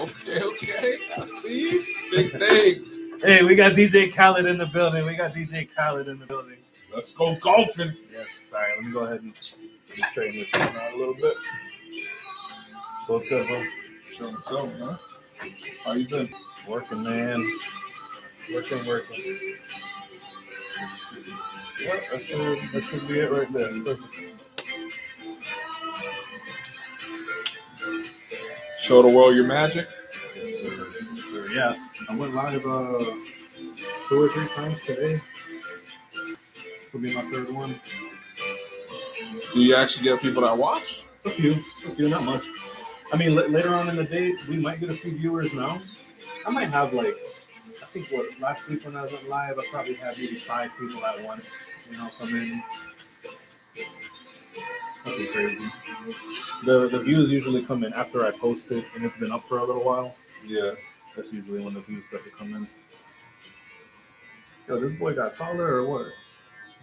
Okay. I see. Big things. Hey, we got DJ Khaled in the building. Let's go golfing. Yes, sorry. Let me go ahead and straighten this one out a little bit. So what's good, bro? Show, huh? How you been? Working, man. Working. Let's see. Yeah, that should be it right there. Perfect. Show the world your magic. Yes, sir. Yeah, I went live 2 or 3 times today. This will be my 3rd one. Do you actually get people that watch? A few, not much. I mean, later on in the day, we might get a few viewers now. I might have I think last week when I went live, I probably had maybe 5 people at once, come in. Nothing crazy. The views usually come in after I post it, and it's been up for a little while. Yeah. That's usually when the views start to come in. Yo, this boy got taller or what?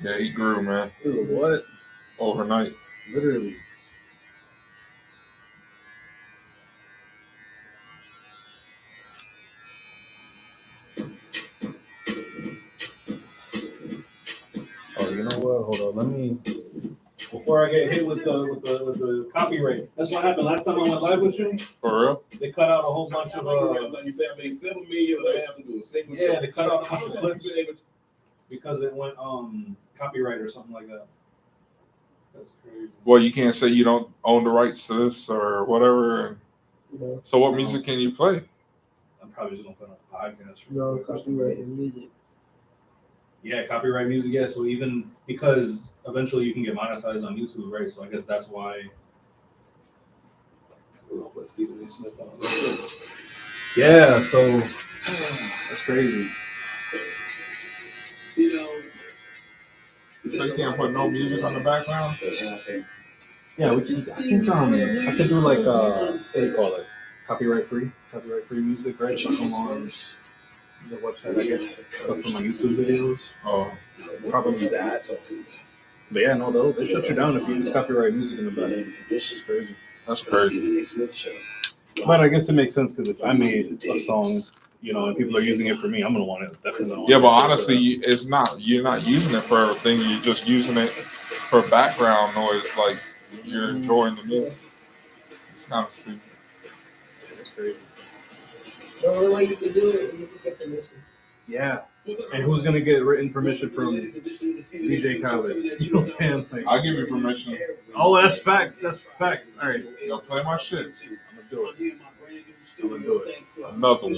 Yeah, he grew, man. Dude, what? Overnight. Literally. Oh, you know what? Hold on. Let me. Before I get hit with the copyright. That's what happened last time I went live with you. For real? They cut out a whole bunch of. Like you said, they 7 million. They have to do a single. Yeah, they cut out a bunch of clips because it went copyright or something like that. That's crazy. Well, you can't say you don't own the rights to this or whatever. So what music can you play? I'm probably just gonna put on a podcast. No copyright music. Yeah, copyright music. Yeah, so even because eventually you can get monetized on YouTube, right? So I guess that's why we're gonna put Stephen A. Smith on. Yeah, so that's crazy. So you can't put no music on the background? Yeah, I could do like what do you call it? Copyright free music, right? So I'm on the website, I get stuff from my YouTube videos. Oh, Probably that. But yeah, no, they shut you down if you use copyright music in the back. It's crazy. that's crazy. But I guess it makes sense because if I made a song, and people are using it for me, I'm gonna want it. Definitely. Yeah, but honestly, it's not. You're not using it for everything. You're just using it for background noise, like you're enjoying the music. It's kind of stupid. It's crazy. The only way you can do it is you can get permission. Yeah. And who's gonna get written permission from DJ Khaled? You know what I'm saying? I'll give you permission. Oh, that's facts. All right. Yo, play my shit. I'm gonna do it. Another one.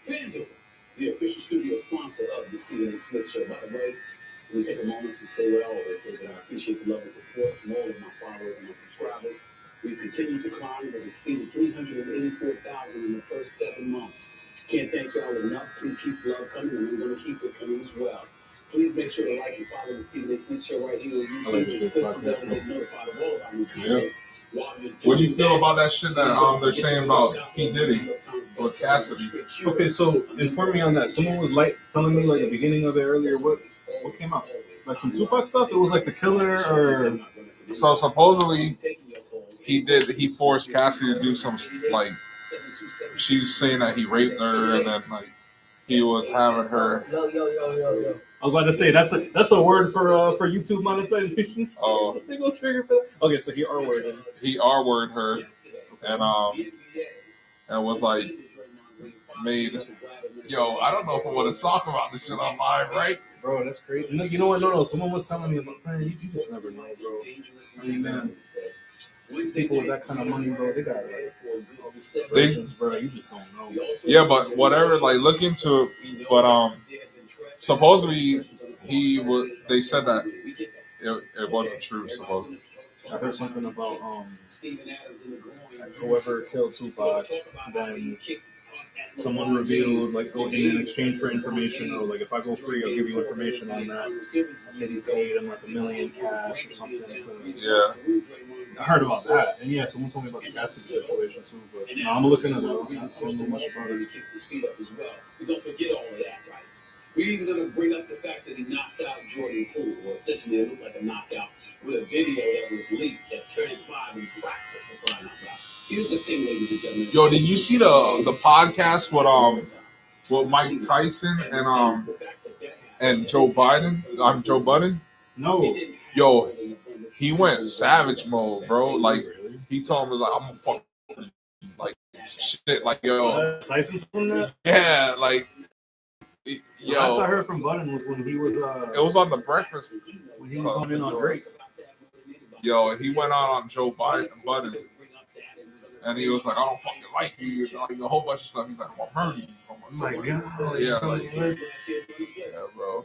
FanDuel, the official studio sponsor of the Stephen A. Smith Show. By the way, let me take a moment to say what I always say, that I appreciate the love and support from all of my followers and my subscribers. We've continued to climb and have exceeded 384,000 in the first 7 months. Can't thank y'all enough. Please keep the love coming, and we're going to keep it coming as well. Please make sure to like and follow the Stephen A. Smith Show right here on YouTube. Just click the bell and get notified of all of our new content. What do you feel about that shit that they're saying about P. Diddy or Cassidy? Okay, so inform me on that. Someone was telling me the beginning of it earlier. What came out? Like some Tupac stuff? It was like The Killer or. So supposedly he forced Cassidy to do some she's saying that he raped her and then he was having her. Yo. I was about to say that's a word for YouTube monetization. Oh, they go trigger for that. Okay, so he R-worded. He R-worded her, and was made. Yo, I don't know if I want to talk about this shit on live, right? Bro, that's crazy. You know what? No. Someone was telling me about, man, you just never know, bro. I mean, man, people with that kind of money, bro, they got all these reasons, bro. You just don't know. Yeah, but whatever. Look into it. But supposedly they said that it wasn't true. Supposedly. I heard something about whoever killed Tupac, then someone revealed in exchange for information, or if I go free, I'll give you information on that. And then he paid him $1 million cash or something. Yeah. I heard about that, and yeah, someone told me about the Cassidy situation too. But I'm looking at it. I don't know much about it. We don't forget all of that, right? We're even going to bring up the fact that he knocked out Jordan Poole, or essentially it looked like a knockout, with a video that was leaked that transpired in practice for crying out loud. Here's the thing, ladies and gentlemen. Yo, did you see the podcast with Mike Tyson and Joe Biden? I'm Joe Budden. No. Yo, he went savage mode, bro. Like he told me, like, I'm gonna fuck like shit, like yo. Tyson's from that? Yeah, like The last I heard from Budden was when he was it was on the breakfast when he was going in on Drake. Yo, he went on Joe Biden, and he was like, I don't fucking like you, like a whole bunch of stuff. He's like, I'm gonna murder you. I'm like, yeah, bro.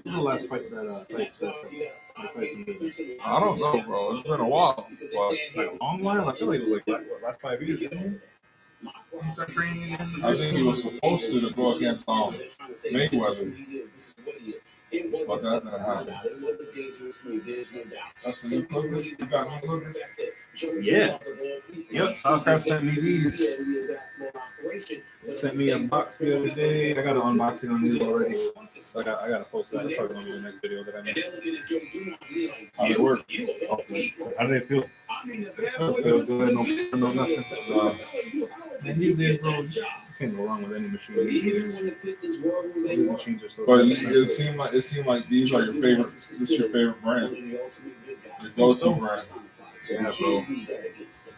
When the last fight that Tyson did? I don't know, bro. It's been a while, but Like a long while. I feel like it was like last 5 years. He started training again. I think he was supposed to go against Mayweather. But that didn't happen. That's the new Clippers. You got new Clippers? Yeah. Yep. Starcraft sent me these. They sent me a box the other day. I got an unboxing on these already. So I gotta post that. That's probably gonna be the next video that I make. How it work? How do they feel? Feel good? No nothing. And these days, bro, you can't go wrong with any machine. These machines are so But good. it seemed like these are your favorite. This is your favorite brand. Your go-to brand. Yeah, bro.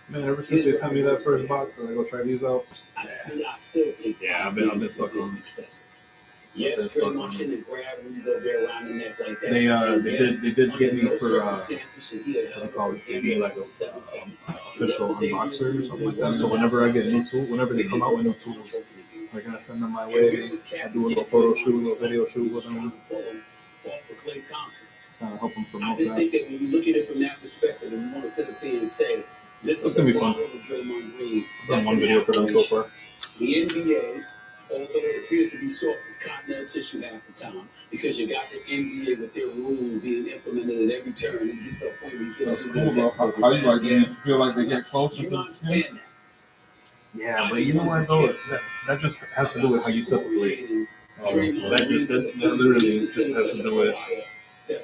Man, ever since they sent me that first box, so I go try these out. Yeah, I've been stuck on. They did get me for what they call it, maybe like a official unboxer or something like that. So whenever I get new tools, whenever they come out with new tools, they're gonna send them my way. I do a little photo shoot, a little video shoot with them. Kind of help them promote that. I think that when you look at it from that perspective, and you want to sit up there and say, "This is gonna be fun." I've done one video for them so far. The NBA, although it appears to be soft as continental tissue half the time, because you got the NBA with their rules being implemented at every turn, and you start pointing these That's cool, bro. How you like? Do you feel like they get closer to the skin? Yeah, but you know what though? That just has to do with how you set the blade. That literally just has to do with.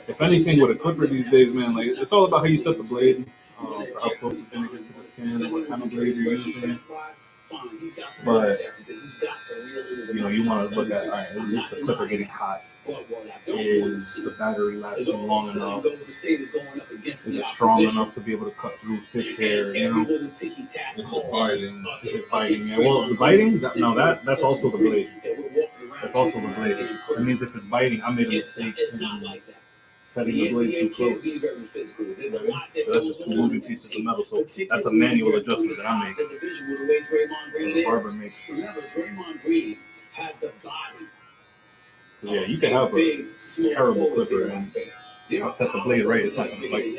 If anything, with a clipper these days, man, like it's all about how you set the blade, how close it's gonna get to the skin, what kind of blade you're using. But you know, you want to look at, all right, is the clipper getting hot? Is the battery lasting long enough? Is it strong enough to be able to cut through thick hair? You know, Is it biting? is it biting? Yeah, well, the biting, that's also the blade. That's also the blade. That means if it's biting, I made a mistake in setting the blade too close. So that's just two moving pieces of metal. So that's a manual adjustment that I make. The barber makes. Yeah, you can have a terrible clipper and set the blade right, it's not going to bite. You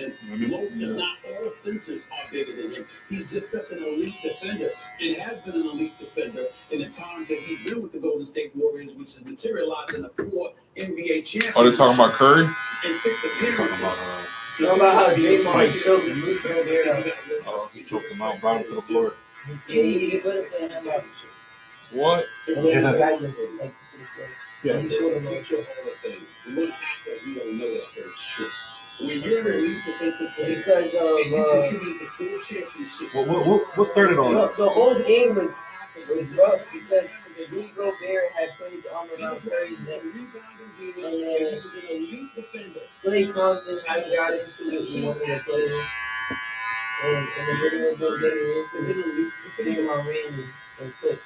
know what I mean? Not all centers are bigger than him. He's just such an elite defender and has been an elite defender in the time that he's been with the Golden State Warriors, which has materialized in the 4 NBA championships. Oh, they're talking about Curry? And 6 appearances. Talking about how Draymond choked Bruce Gobert. He choked him out, brought him to the floor. He put it in him. What? Yeah. There's a future Hall of Fame. We want to act like we don't know that, but it's true. When you're an elite defensive player, Because and you contribute to 4 championships. What started all that? the whole game was rough because Rudy Gobert had played on around Curry's neck. And then Klay Thompson had got into one of the players. And the video was getting into Draymond Green and Cook.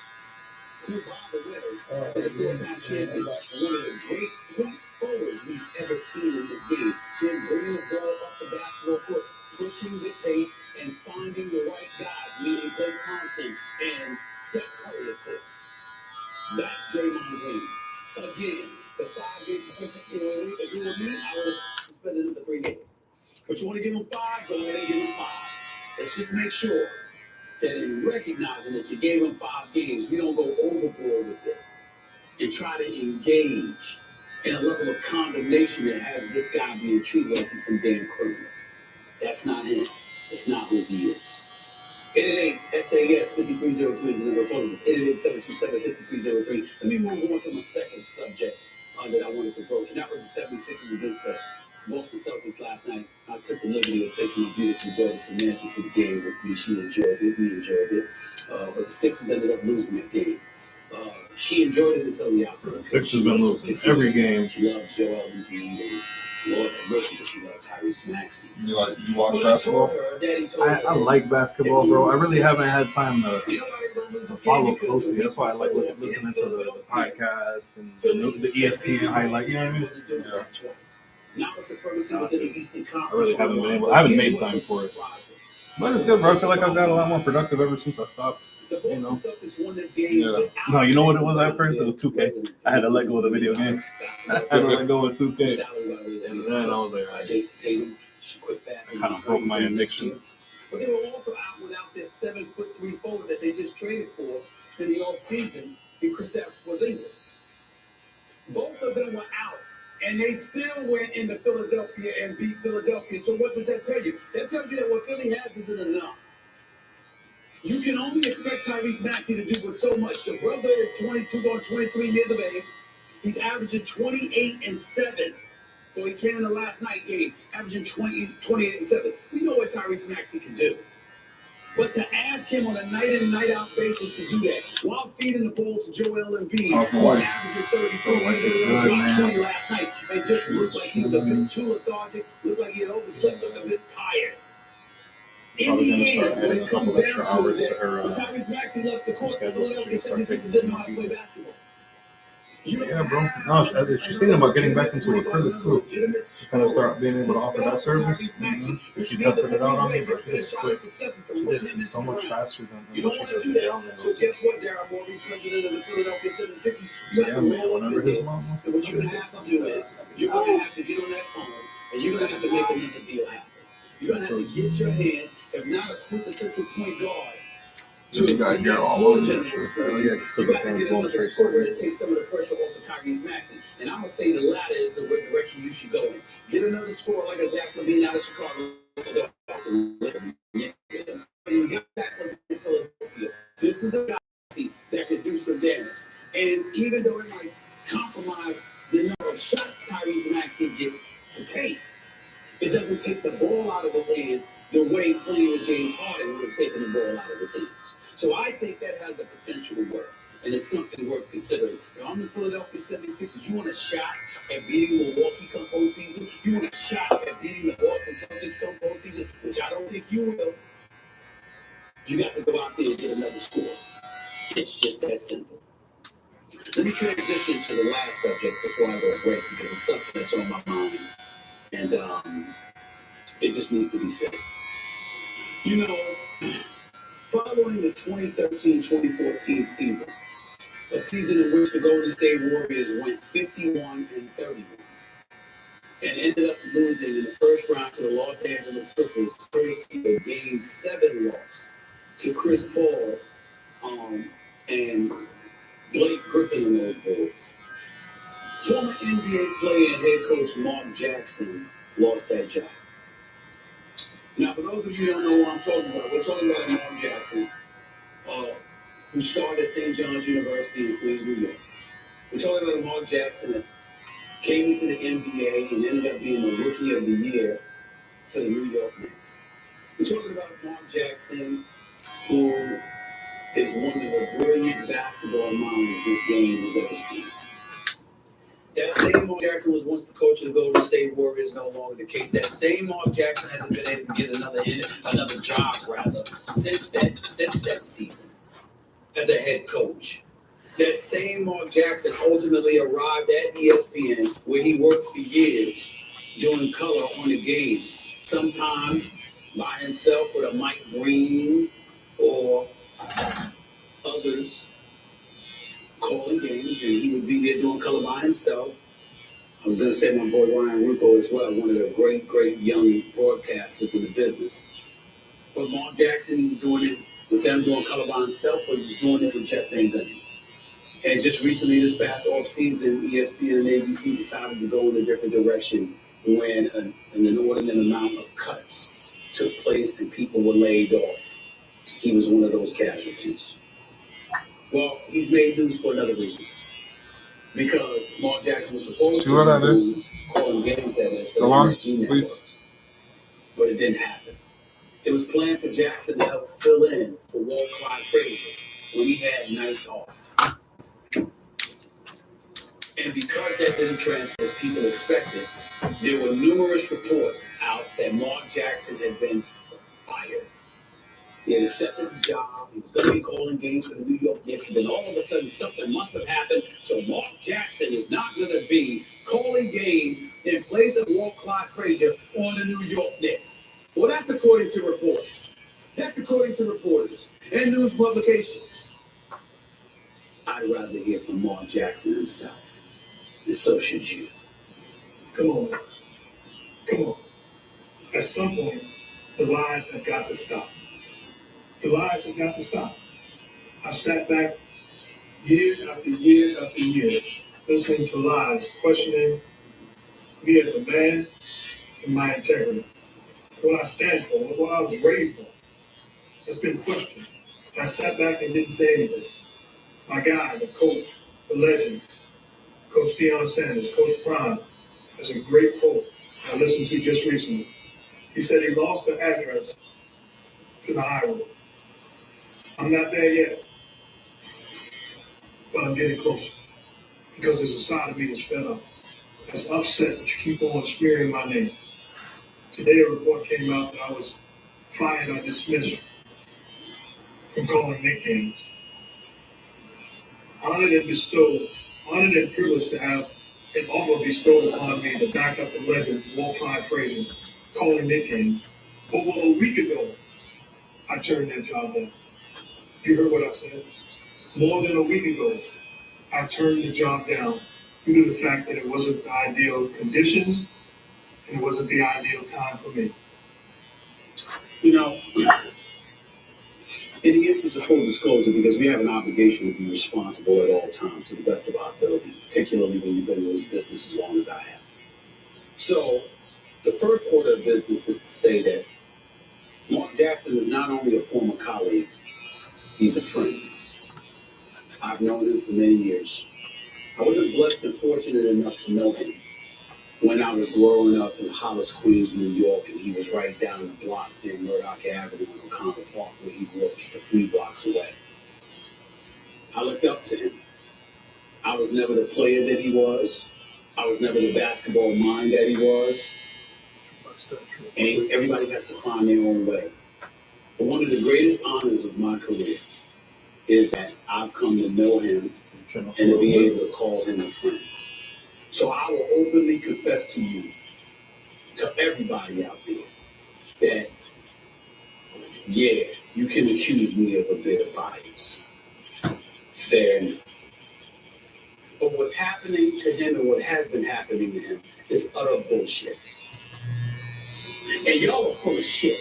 As a 4-time champion, one of the great point forwards we've ever seen in this game. Then bringing the ball up the basketball court, pushing with pace, and finding the right guys, meaning Klay Thompson and Steph Curry, of course. That's Draymond Green. Again, the 5-game suspension, if you were me, I would have suspended him for 3 games. But you want to give him 5, go ahead and give him 5. Let's just make sure that in recognizing that you gave him 5 games, we don't go overboard with it and try to engage in a level of condemnation that has this guy being treated like he's some damn criminal. That's not him. It's not who he is. 888-SAS-5303 is the number of phone. 888-727-5303. Let me move on to my second subject that I wanted to approach, and that was the 76ers against the Boston Celtics last night. I took the liberty of taking my beautiful daughter Samantha to the game with me. She enjoyed it. We enjoyed it. But the Sixers ended up losing that game. She enjoyed it until the outbreak. Sixers been losing every game. She loved Joel Embiid and Lord have mercy, but she loved Tyrese Maxey. You watch basketball? I like basketball, bro. I really haven't had time to follow closely. That's why I like listening to the podcast and the ESPN highlight. You know what I mean? Yeah. I really haven't been able. I haven't made time for it. But it's good, bro. I feel like I've got a lot more productive ever since I stopped. You know. Yeah. No, you know what it was at first? It was 2K. I had to let go of the video game. I had to let go of 2K. And then I was like, I kind of broke my addiction. But they were also out without their 7'3" forward that they just traded for in the offseason in Kristaps Porzingis. Both of them were out, and they still went into Philadelphia and beat Philadelphia. So what does that tell you? That tells you that what Philly has isn't enough. You can only expect Tyrese Maxey to do with so much. The brother is 22 going 23 years of age. He's averaging 28 and 7. So he came in the last night game, averaging 28 and 7. We know what Tyrese Maxey can do. But to ask him on a night in, night out basis to do that, while feeding the ball to Joel Embiid, who averaging 34 and 20 last night, and just looked like he was a bit too lethargic, looked like he had overslept, looked a bit tired. In the end, when it comes down to it, when Tyrese Maxey left the court, Philadelphia 76ers didn't know how to play basketball. Yeah, bro. No, she's thinking about getting back into acrylic too. She's gonna start being able to offer that service. Mm-hmm. She tested it out on me, but she did quick. She did so much faster than what she does down there. So guess what, Darryl Morey, president of the Philadelphia 76ers? Yeah, man. Whenever his mom wants to. What you're gonna have to do is you're gonna have to get on that phone and you're gonna have to make another deal happen. You're gonna have to get your hand, if not a quintessential point guard. You got to get all over this. Yeah, because the thing's going straight forward. To take some of the pressure off of Tyrese Maxey. And I'm going to say the latter is the direction you should go in. Get another scorer like a Zach Levine out of Chicago. And get Zach Levine in Philadelphia. This is a guy that can do some damage. And even though it might compromise the number of shots Tyrese Maxey gets to take, it doesn't take the ball out of his hands the way playing with James Harden would have taken the ball out of his hands. So I think that has the potential to work, and it's something worth considering. If I'm the Philadelphia 76ers, you want a shot at beating Milwaukee come postseason? You want a shot at beating the Boston Celtics come postseason, which I don't think you will. You got to go out there and get another score. It's just that simple. Let me transition to the last subject before I go break, because it's something that's on my mind, and it just needs to be said. You know, following the 2013-2014 season, a season in which the Golden State Warriors went 51-31 and ended up losing in the first round to the Los Angeles Clippers, courtesy of Game 7 loss to Chris Paul and Blake Griffin and those Bulls. Former NBA player and head coach Mark Jackson lost that job. Now, for those of you who don't know what I'm talking about, we're talking about Mark Jackson, who started at St. John's University in Queens, New York. We're talking about Mark Jackson that came into the NBA and ended up being the Rookie of the Year for the New York Knicks. We're talking about Mark Jackson, who is one of the brilliant basketball minds this game has ever seen. That same Mark Jackson was once the coach of the Golden State Warriors, no longer the case. That same Mark Jackson hasn't been able to get another job since that season as a head coach. That same Mark Jackson ultimately arrived at ESPN, where he worked for years doing color on the games, sometimes by himself with a Mike Green or others calling games, and he would be there doing color by himself. I was going to say my boy Ryan Rucco as well, one of the great young broadcasters in the business. But Mark Jackson, he was doing it with them doing color by himself, but he was doing it with Jeff Van Gundy. And just recently, this past offseason, ESPN and ABC decided to go in a different direction when an inordinate amount of cuts took place and people were laid off. He was one of those casualties. Well, he's made news for another reason. Because Mark Jackson was supposed See what that to is? do calling games that is for Go the on, MSG network, please. but it didn't happen. It was planned for Jackson to help fill in for Walt Clyde Frazier when he had nights off. And because that didn't translate as people expected, there were numerous reports out that Mark Jackson had been fired. He had accepted the job. He was going to be calling games for the New York Knicks. And then all of a sudden, something must have happened. So Mark Jackson is not going to be calling games in place of Walt Clyde Frazier on the New York Knicks. Well, that's according to reports. That's according to reporters and news publications. I'd rather hear from Mark Jackson himself. And so should you. Come on. Come on. At some point, the lies have got to stop. The lies have got to stop. I've sat back year after year after year, listening to lies, questioning me as a man and my integrity, what I stand for, what I was raised for. It's been questioned. I sat back and didn't say anything. My guy, the coach, the legend, Coach Deion Sanders, Coach Prime, has a great quote I listened to just recently. He said he lost the address to the highway. I'm not there yet, but I'm getting closer. Because there's a side of me that's fed up, that's upset that you keep on smearing my name. Today a report came out that I was fired or dismissed from calling nicknames. Honored and privileged to have an offer bestowed upon me to back up the legend Walt Clyde Frazier, calling nicknames. Over a week ago, I turned that job down. You heard what I said? More than a week ago, I turned the job down due to the fact that it wasn't the ideal conditions and it wasn't the ideal time for me. You know, in the interest of full disclosure, because we have an obligation to be responsible at all times to the best of our ability, particularly when you've been in this business as long as I have. So, the first order of business is to say that Mark Jackson is not only a former colleague, he's a friend. I've known him for many years. I wasn't blessed and fortunate enough to know him when I was growing up in Hollis, Queens, New York, and he was right down the block near Murdoch Avenue in O'Connell Park, where he grew up just a few blocks away. I looked up to him. I was never the player that he was. I was never the basketball mind that he was. And everybody has to find their own way. But one of the greatest honors of my career is that I've come to know him and to be able to call him a friend. So I will openly confess to you, to everybody out there, that, yeah, you can accuse me of a bit of bias. Fair enough. But what's happening to him and what has been happening to him is utter bullshit. And y'all are full of shit.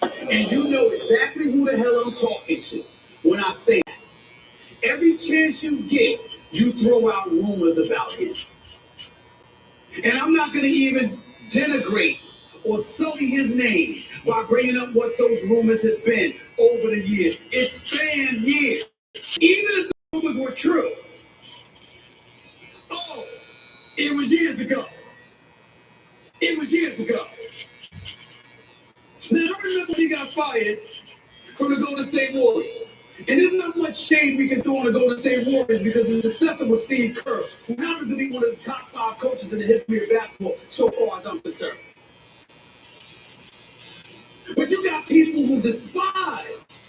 And you know exactly who the hell I'm talking to when I say that. Every chance you get, you throw out rumors about him. And I'm not going to even denigrate or sully his name by bringing up what those rumors have been over the years. It spanned years. Even if the rumors were true. Oh, it was years ago. It was years ago. Now, I remember when he got fired from the Golden State Warriors. And there's not much shade we can throw on the Golden State Warriors because the successor was Steve Kerr, who happens to be one of the top 5 coaches in the history of basketball, so far as I'm concerned. But you got people who despise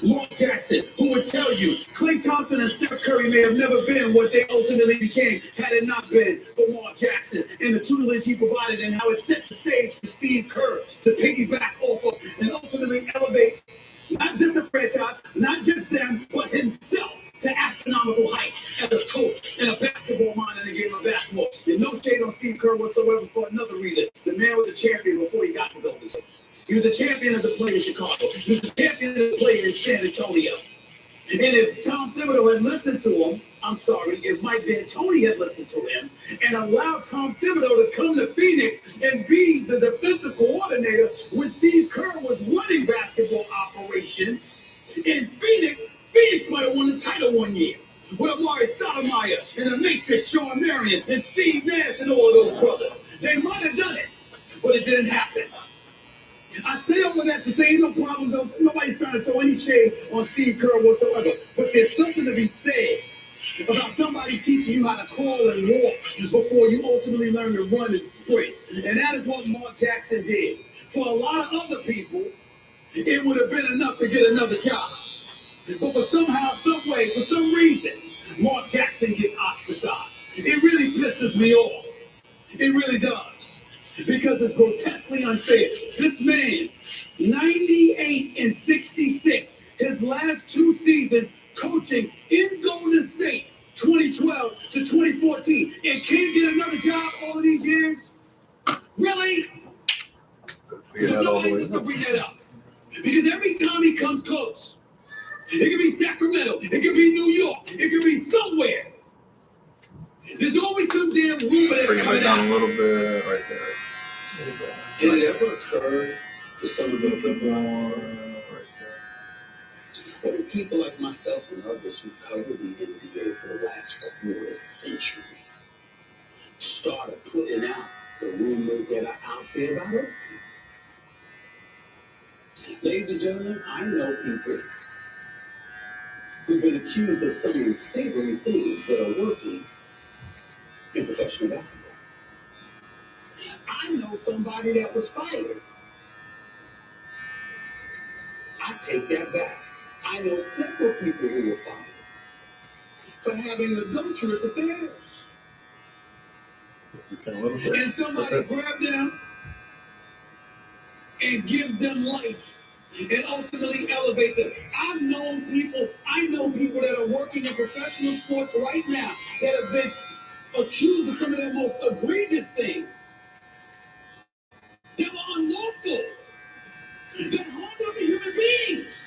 Mark Jackson, who would tell you Klay Thompson and Steph Curry may have never been what they ultimately became had it not been for Mark Jackson and the tutelage he provided and how it set the stage for Steve Kerr to piggyback off of and ultimately elevate not just the franchise, not just them, but himself to astronomical heights as a coach and a basketball mind in the game of basketball. And no shade on Steve Kerr whatsoever for another reason. The man was a champion before he got to Golden State. He was a champion as a player in Chicago. He was a champion as a player in San Antonio. And if Tom Thibodeau had listened to him, if Mike D'Antoni had listened to him and allowed Tom Thibodeau to come to Phoenix and be the defensive coordinator when Steve Kerr was running basketball operations in Phoenix, Phoenix might have won the title one year with Amari Stoudemire and the Patrick, Sean Marion, and Steve Nash and all of those brothers. They might have done it, but it didn't happen. I say all of that to say ain't no problem, though. Nobody's trying to throw any shade on Steve Kerr whatsoever. But there's something to be said about somebody teaching you how to crawl and walk before you ultimately learn to run and sprint. And that is what Mark Jackson did. For a lot of other people, it would have been enough to get another job. But for somehow, some way, for some reason, Mark Jackson gets ostracized. It really pisses me off. It really does. Because it's grotesquely unfair. This man, 98 and 66, his last 2 seasons coaching in Golden State, 2012 to 2014, and can't get another job all of these years? Really? Yeah, Nobody wants to bring that up. Because every time he comes close, it could be Sacramento, it could be New York, it could be somewhere. There's always some damn rumor that's bring it coming down out. a little bit right there. Did it ever occur to some of the people More right there. or the people like myself and others who covered the NBA for the last quarter of a century started putting out the rumors that are out there about other people? Ladies and gentlemen, I know people who've been accused of some unsavory things that are working in professional basketball. I know somebody that was fired. I take that back. I know several people who were fired for having adulterous affairs. Okay, a little bit. And somebody grabbed them and gives them life and ultimately elevate them. I know people that are working in professional sports right now that have been accused of some of their most egregious things that were unlawful, that harmed other human beings.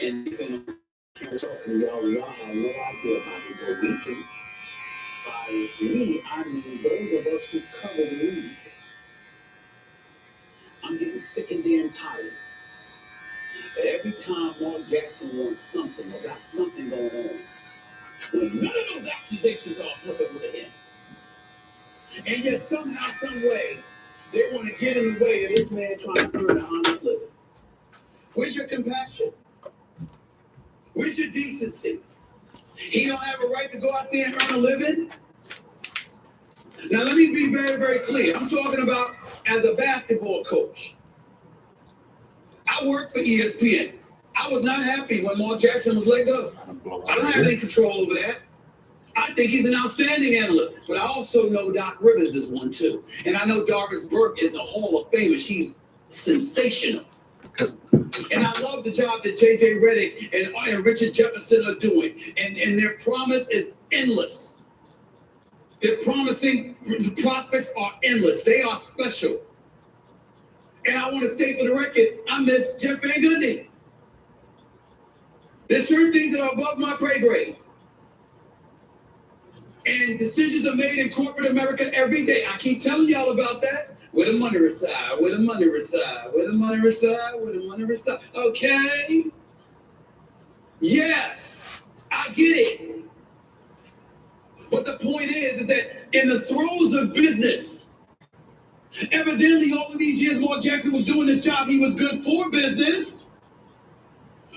And talking to y'all have no idea about it, but we do. By me, I mean those of us who cover the league. I'm getting sick and damn tired. But every time Mark Jackson wants something or got something going on, when none of those accusations are applicable to him, and yet somehow, some way, they want to get in the way of this man trying to earn an honest living. Where's your compassion? Where's your decency? He don't have a right to go out there and earn a living? Now, let me be very, very clear. I'm talking about as a basketball coach. I worked for ESPN. I was not happy when Mark Jackson was let go. I don't have any control over that. I think he's an outstanding analyst, but I also know Doc Rivers is one too. And I know Doris Burke is a Hall of Famer. She's sensational. And I love the job that J.J. Redick and Richard Jefferson are doing. And their promise is endless. Their promising prospects are endless. They are special. And I want to state for the record, I miss Jeff Van Gundy. There's certain things that are above my pay grade. And decisions are made in corporate America every day. I keep telling y'all about that. Where the money reside, where the money reside, where the money reside, where the money reside. Okay? Yes, I get it. But the point is that in the throes of business, evidently all of these years Mark Jackson was doing this job, he was good for business.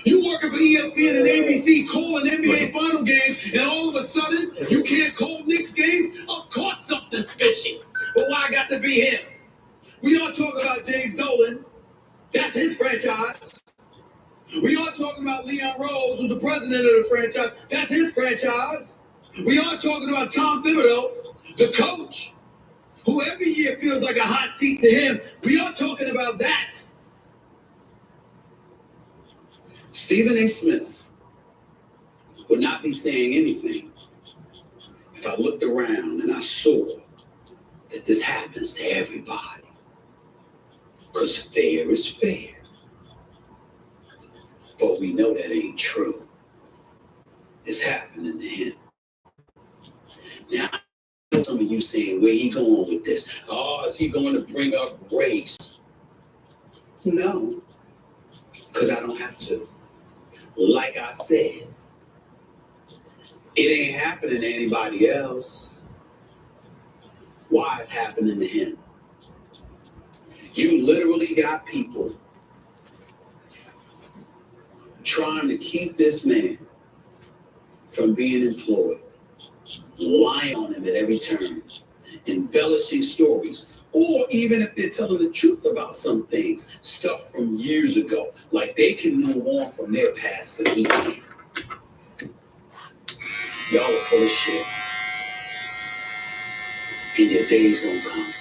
You working for ESPN and ABC calling NBA final games, and all of a sudden you can't call Knicks games? Of course something's fishy. But why I got to be him? We all talk about James Dolan. That's his franchise. We are talking about Leon Rose, who's the president of the franchise. That's his franchise. We are talking about Tom Thibodeau, the coach, who every year feels like a hot seat to him. We are talking about that. Stephen A. Smith would not be saying anything if I looked around and I saw that this happens to everybody. Because fair is fair. But we know that ain't true. It's happening to him. Now, some of you saying, where he going with this? Oh, is he going to bring up race? No, because I don't have to. Like I said, It ain't happening to anybody else. Why it's happening to him? You literally got people trying to keep this man from being employed, lying on him at every turn, embellishing stories, or even if they're telling the truth about some things, stuff from years ago, like they can move on from their past, but he can't. Y'all are full of shit, and your day's gonna come.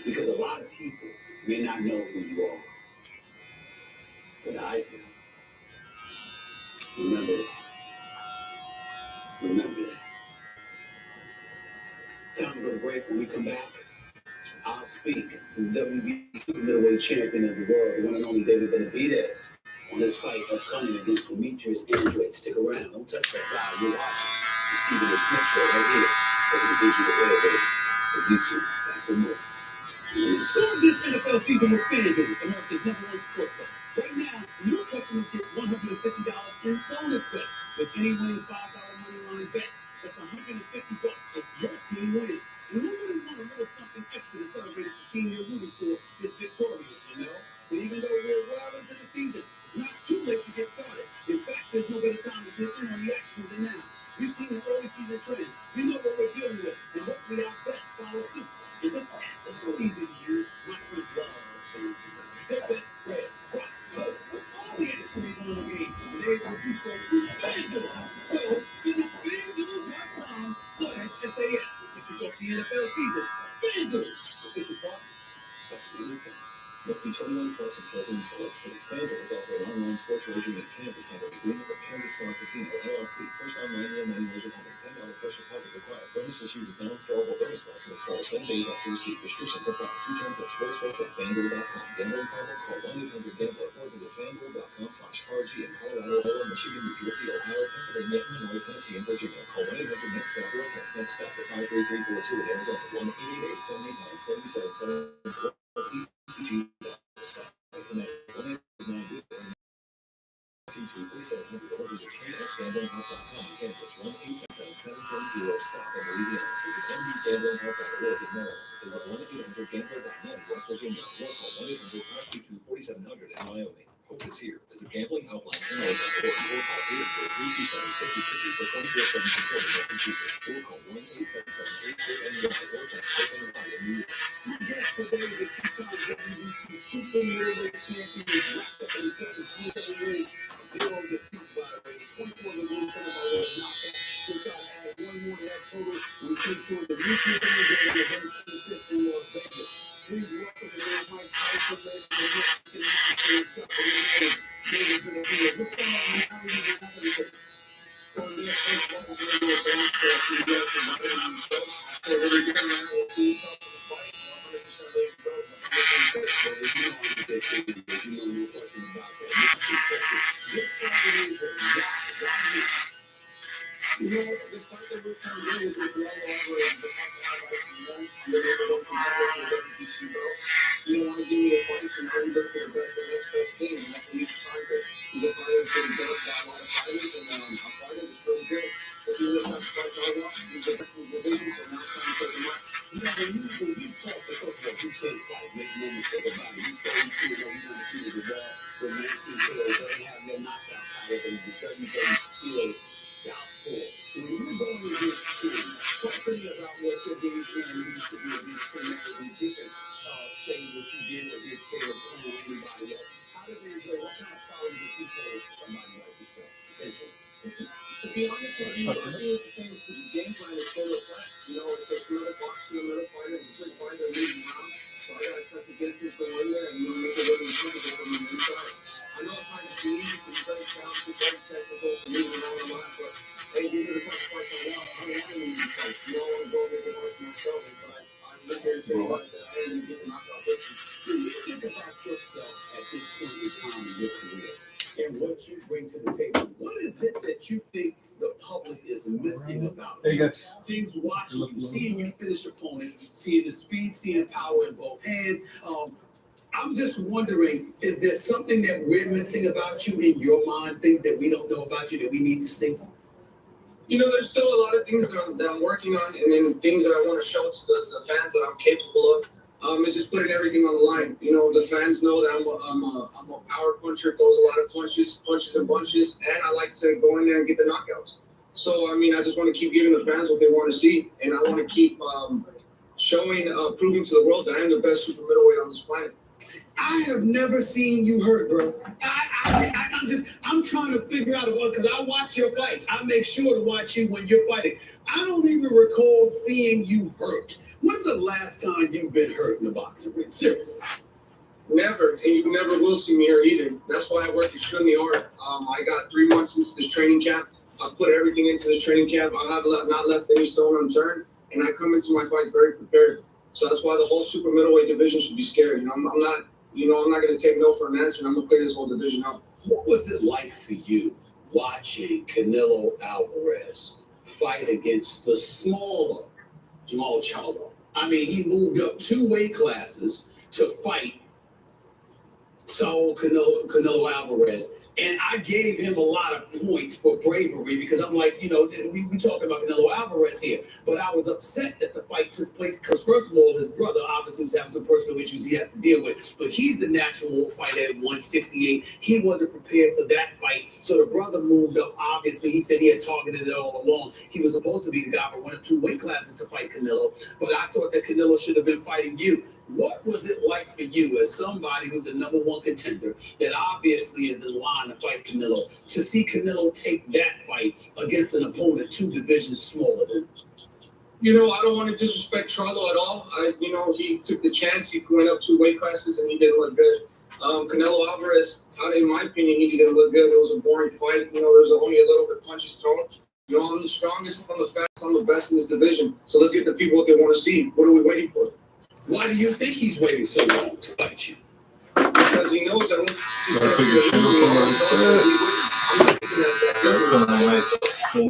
Because a lot of people may not know who you are, but I do. Remember that. Remember that. Time to go to break. When we come back, I'll speak to the WBC middleweight champion of the world, the one and only David Benavidez, on this fight upcoming against Demetrius Andrade. Stick around. Don't touch that dial. You're watching the Stephen A. Smith Show right here over the digital airwaves of YouTube. Back to more. Start this NFL season with FanDuel, America's #1 sportsbook. Right now, new customers get $150 in bonus bets with any winning $5 money line bet. That's $150 if your team wins. And who wouldn't want a little something extra to celebrate if the team you're rooting for is victorious, you know? But even though we're well into the season, it's not too late to get started. In fact, there's no better time to get in on the action than now. We've seen the early season trends. We know what we're dealing with, and hopefully our bets follow suit. And this app is so easy to use. My friends love it. Their bet spread, props, total, all the action they want in the game, and they're able to do so through FanDuel. So visit FanDuel.com/SAS to kick off the NFL season. FanDuel, official partner of the NFL. Must be 21 plus and present in select states. FanDuel is offering online sports wagering in Kansas under an agreement with Kansas Star Casino, LLC. First online real money wager limit. $10 first deposit required. Bonus issued is non-withdrawable bonus bets and expires 7 days after receipt. Restrictions apply. See terms at sportsbook.fanduel.com. Gambling problem? Call 1-800-GAMBLER or visit fanduel.com/RG in Colorado, Iowa, Michigan, New Jersey, Ohio, Pennsylvania, Illinois, Tennessee, and Virginia. Call 1-800-NEXT-STOP or text NEXT-STOP to 53342 in Arizona. 1-888-789-7770. DCG. Connect 1-800-9 4700 or visit KSGamblingHelp.com in Kansas. 1-877-770-STOP in Louisiana. Visit MDGamblingHelp.org in Maryland. Visit 1-800-GAMBLER.net in West Virginia. Or call 1-800-522-4700 in Wyoming. Hope is here. Visit GamblingHelpline.org or call 800-327-5050 for 24/7 support in Massachusetts. Or call 1-877-8-NY or text HOPE-NY in New York. My guest today is a two-time WBC super middleweight champion who's wrapped up in the catch of 27 wins. 0 defeats, by the way. 24 of the wins coming by way of knockout. We'll try to add one more to that total when we take on the Demetrius Andrade on November 25th in Las Vegas. Please welcome the man Mike Tyson, led the Mexican monster himself. David Benavidez. What's going on, man? How are you doing? How are you doing? Well, man, first of all, we're going to do a bounce test. We got some money in the show. So we're going to get around with the top of the fight. 100% ready to go. But we do want to get things, but you know, no question about that. This fight is a lot. You know, the fight that we're trying to do is with the other operators, the fight that I like to know. You're able to compare with WBC, bro. You don't want to give me a fight, and now you look for the best of the next best thing, and that's what you find it. He's a fighter who's been built by a lot of fighters, and our fighters are still good. But you look at the fight all up, he's the best in the division, so now it's time to take him out. You know, when you talk to folks about who can't fight, make no mistake about it. He's 32, he's undefeated as well. With 19 kilos, doesn't have no knockout power, but he's a 30-30 skilled southpaw. When you're going against him, talk to me about what your game plan needs to be against him that would be different, say what you did against Khaled or anybody else. How does it go? What kind of qualities does he play for somebody like yourself? Potentially. To be honest with you, I think it's the same game plan as Khaled flat. You know, it's a another boxer, another fighter, it's a quick fighter, leading round. So I gotta touch against him from in there and make a little change from the inside. I know it's kind of easy, it's very talented, very technical, moving around a lot, but hey, these are the type of fights I want. I don't want to lose these fights. You know, I want to go make it hard for myself, but I'm looking here to say that I ain't getting knocked out victory. When you think about yourself at this point in time in your career and what you bring to the table, what is it that you think the public is missing about you? Things watching you, seeing you finish opponents, seeing the speed, seeing power in both hands. I'm just wondering, is there something that we're missing about you in your mind, things that we don't know about you that we need to see? You know, there's still a lot of things that I'm working on, and then things that I want to show to the fans that I'm capable of. It's just putting everything on the line. You know, the fans know that I'm a power puncher, throws a lot of punches and bunches, and I like to go in there and get the knockouts. So, I mean, I just want to keep giving the fans what they want to see, and I want to keep proving to the world that I am the best super middleweight on this planet. I have never seen you hurt, bro. I'm trying to figure out because I watch your fights. I make sure to watch you when you're fighting. I don't even recall seeing you hurt. When's the last time you've been hurt in a boxing ring? Seriously. Never, and you never will see me hurt either. That's why I work extremely hard. I got 3 months into this training camp. I put everything into this training camp. I have not left any stone unturned, and I come into my fights very prepared. So that's why the whole super middleweight division should be scared. I'm not going to take no for an answer, and I'm going to clear this whole division out. What was it like for you watching Canelo Alvarez fight against the smaller Jamal Charlo? I mean, he moved up 2 weight classes to fight Saul Canelo Alvarez. And I gave him a lot of points for bravery because I'm like, we talking about Canelo Alvarez here. But I was upset that the fight took place because, first of all, his brother obviously was having some personal issues he has to deal with. But he's the natural fighter at 168. He wasn't prepared for that fight. So the brother moved up. Obviously, he said he had targeted it all along. He was supposed to be the guy who went up 2 weight classes to fight Canelo. But I thought that Canelo should have been fighting you. What was it like for you as somebody who's the #1 contender that obviously is in line to fight Canelo, to see Canelo take that fight against an opponent 2 divisions smaller than him? You know, I don't want to disrespect Charlo at all. He took the chance. He went up 2 weight classes and he didn't look good. Canelo Alvarez, in my opinion, he didn't look good. It was a boring fight. You know, there was only a little bit of punches thrown. You know, I'm the strongest, I'm the fastest, I'm the best in this division. So let's get the people what they want to see. What are we waiting for? Why do you think he's waiting so long to fight you? Because he knows that once he's nice.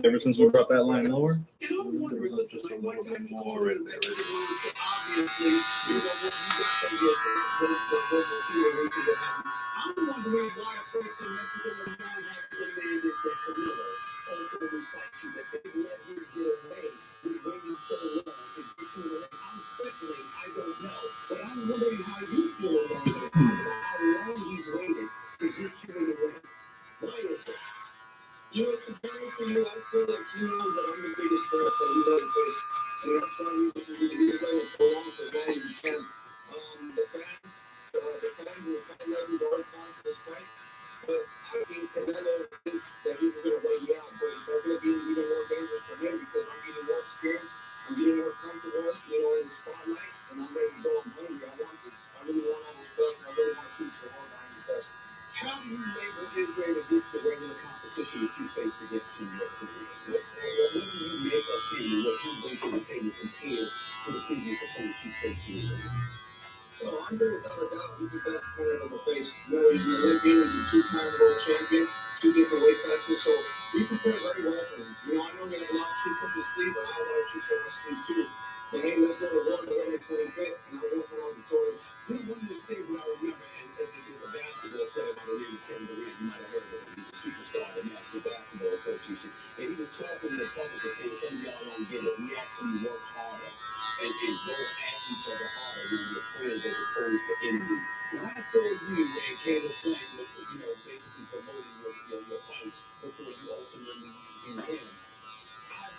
Ever since we brought that line lower. And I'm wondering, listen, like one time he calls you the Mexican rules, so obviously, you got the material to what happened. I'm wondering why a person Mexican around has demanded that Canelo ultimately fight you, that they let him get away with waiting so long to get you in the ring. I'm speculating, I don't know. But I'm wondering how you feel about it, how long he's waited to get you in the ring. Why is that? You know, to be honest with you, I feel like he knows that I'm the biggest threat that he's ever faced. And that's why he's going to prolong for as long as he can. The fans will find out he's already fine for this fight. But I think Canelo thinks that he was going to weigh me out, but that's going to be even more dangerous for him because I'm getting more experience, I'm getting more comfortable, in the spotlight, and I'm ready to go. I'm hungry. I want this. I really want all the best, and I really want to prove to the world that I'm the best. How do you label Andre against the regular competition that you faced against in your career? What do you make of him and what he brings to the table compared to the previous opponents you faced in your career? Well, Andre, without a doubt, he's the best opponent I've ever faced. He's an Olympian, he's a 2-time world champion, 2 different weight classes, so we prepare very well for him. I know he has a lot of tricks up his sleeve, but I have a lot of tricks up my sleeve too. But hey, let's go to war November 25th, and I'll go for all victorious. One of the things that I remember, and there's a basketball player by the name of Kevin Durant, you might have heard of him. He's a superstar of the National Basketball Association. And he was talking in the public and saying some of y'all don't get it. We actually work harder and go at each other harder when we're friends as opposed to enemies. When I saw you and Caleb playing with, basically promoting your fight before you ultimately beat him,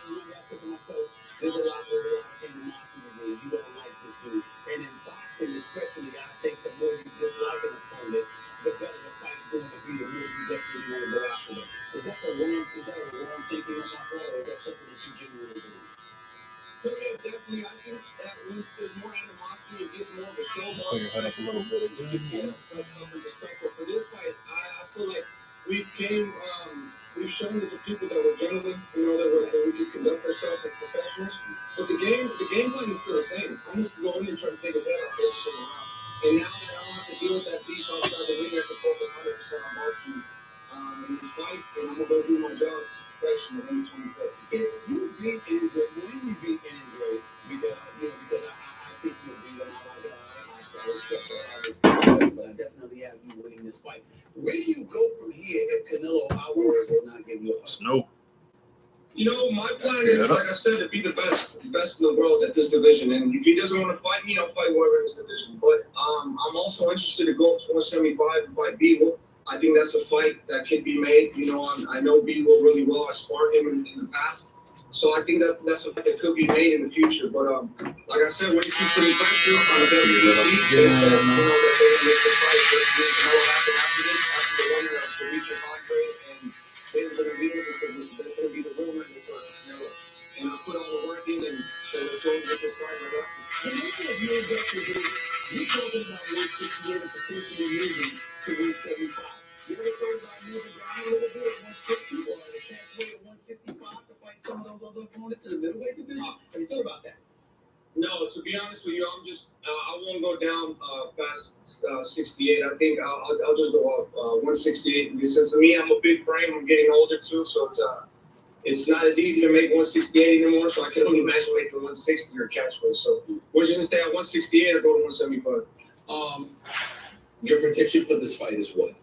I said to myself, there's a lot of animosity there. You don't like this dude. And in boxing especially, I think the more you dislike an opponent, the better the fight's going to be, the more you desperately want to go after them. Is that a wrong thinking on my part, or is that something that you genuinely believe? Yeah, definitely. I think that once there's more animosity, it gets more of a show. Put your head up a little bit again. But for this fight, I feel like we've shown to the people that we're gentlemen, that we can conduct ourselves as professionals. But the game plan is still the same. I'm just going in and trying to take his head off every single round. And now that I don't have to deal with that beef outside the ring, I have to focus 100% on boxing in this fight, and I'm gonna go do my job to perfection in 2025. If you beat Andre, when you beat Andre, because I think you'll beat him, I respect you winning this fight. Where do you go from here if Canelo Alvarez will not give you a fight? Snow. You know, my plan is, like I said, to be the best in the world at this division. And if he doesn't want to fight me, I'll fight whoever in this division. But I'm also interested to go up to 175 and fight Beagle. I think that's a fight that can be made. You know, I know Beagle really well. I sparred him in the past. So I think that's a fight that could be made in the future. But like I said, when you keep putting pressure on the WBC, you know that they don't make the fight. But you know what happened after this, after the winner of the Demetrius Andre, and they're going to be able to, that's going to be the real winner for Canelo. And I put all the work in, and so they're going to get this fight right after. So look at you you're talking about 168 and potentially moving to 175. You ever thought about moving down a little bit at 160 or the catchweight at 165 to fight some of those other opponents in the middleweight division? Have you thought about that? No, to be honest with you, I'm just I won't go down past 68. I think I'll just go up 168 because to me I'm a big frame. I'm getting older too, so it's not as easy to make 168 anymore. So I can only imagine making 160 or catchweight. So we're just gonna stay at 168 or go to 175. Your prediction for this fight is what?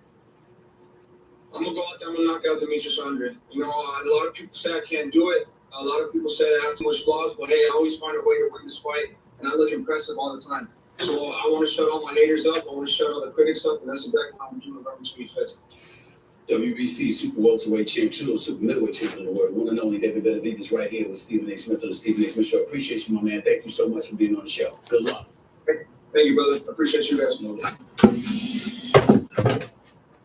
I'm gonna go out there. I'm gonna knock out Demetrius Andre. You know, a lot of people say I can't do it. A lot of people say I have too much flaws, but hey, I always find a way to win this fight, and I look impressive all the time. So I want to shut all my haters up. I want to shut all the critics up, and that's exactly how I'm doing November 25th. WBC Super Welterweight Champion, Super Middleweight Champion of the world, one and only David Benavidez right here with Stephen A. Smith of the Stephen A. Smith Show. Appreciate you, my man. Thank you so much for being on the show. Good luck. Thank you, brother. I appreciate you guys. No doubt.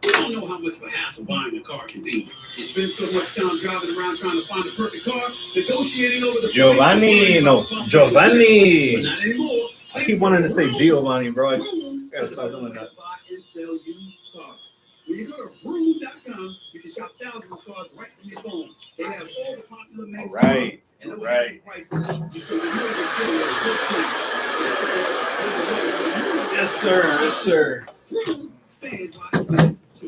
We don't know how much of a hassle buying a car can be. You spend so much time driving around trying to find the perfect car, negotiating over the Giovanni. But not anymore. I keep wanting to say Giovanni, bro. I gotta stop doing that. Buy and sell used cars. When you go to Grooming.com, you can shop thousands of cars right from your phone. They have all the popular makes. All right. And those Right. prices. You can Yes, sir. Yes, sir. stand by.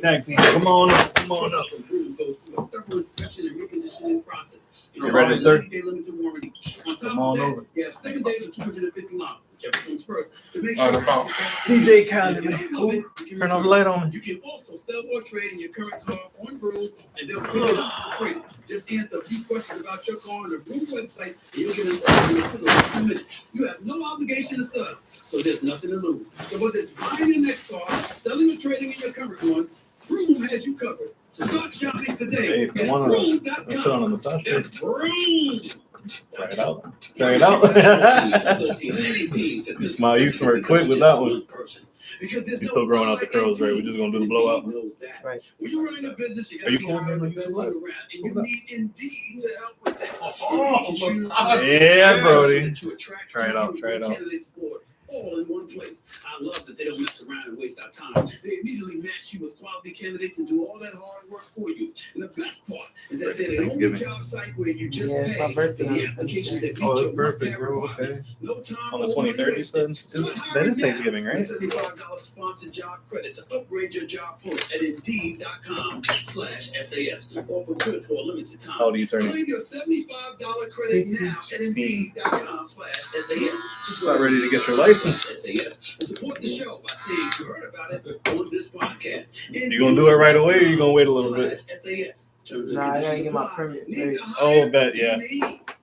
Tag team. Come on up. Come on up. Groom goes through a thorough inspection and reconditioning process. You ready, sir? 90-day limited warranty. On top Come on of that, over. you have 7 days or 250 miles, whichever comes first. To make All sure right, about DJ If Khaled, you man. don't love it, you can Turn off return the light on me. You can also sell or trade in your current car on Groom, and they'll pick it up for free. Just answer a few questions about your car on the Groom website, and you'll get an estimate in 2 minutes. You have no obligation to sell, so there's nothing to lose. So whether it's buying your next car, selling or trading in your current one, Groom has you covered. So start shopping today. Hey, if you at want to sit on Groom.com. the massage chair, That's Groom. try it out. Try it out. Smile, you smart quick with that one. You're still growing out the curls, right? We're just gonna do the blowout. Right. When you're running a business, you Are gotta you be cool, hiring man? the best Are you team cool? around, and you need Indeed to help with that. Yeah, Brody. To attract Try it out, try it out. candidates board all in one place. I love that they don't mess around and waste our time. They immediately match you with quality candidates and do all that hard work for you. And the best part is that they're the only Thanksgiving. job site where you just Yeah, it's my pay for birthday. the applications that meet Oh, that's your perfect, must-have bro. requirements. No time On the or money 23rd, you wasted. said? Start That hiring is now. Thanksgiving, right? $75 sponsored job credit to upgrade your job post at Indeed.com/SAS. Offer good for a limited time. How old are you turning? Claim your $75 credit now at 16. Indeed.com/SAS. Just About ready to get your license. SAS. And support the show by saying you heard about it on this podcast. You gonna do it right away, or you gonna wait a little bit? SAS. Nah, I gotta get my permit first. Oh, bet, yeah.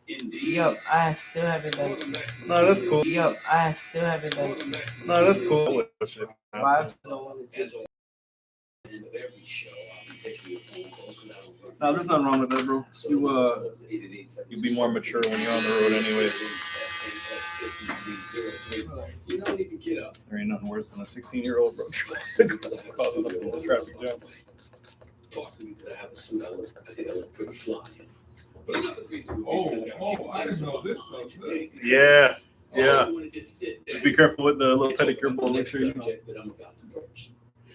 Yo, I still haven't done it. No, that's cool. Yo, I still haven't done it. No, that's cool. Why? I don't want to see. End of every show, I'll be taking your phone calls because I don't work. No, there's nothing wrong with that, bro. You be more mature when you're on the road anyway. You don't need to get up. There ain't nothing worse than a 16-year-old, bro. Causing a full traffic jam. Partially because I have a suit, I think I look pretty fly. But another reason I didn't know this was this. Yeah, yeah. I wanna just sit Just be careful with the little pedicure ball. Make sure you know. that I'm about to broach.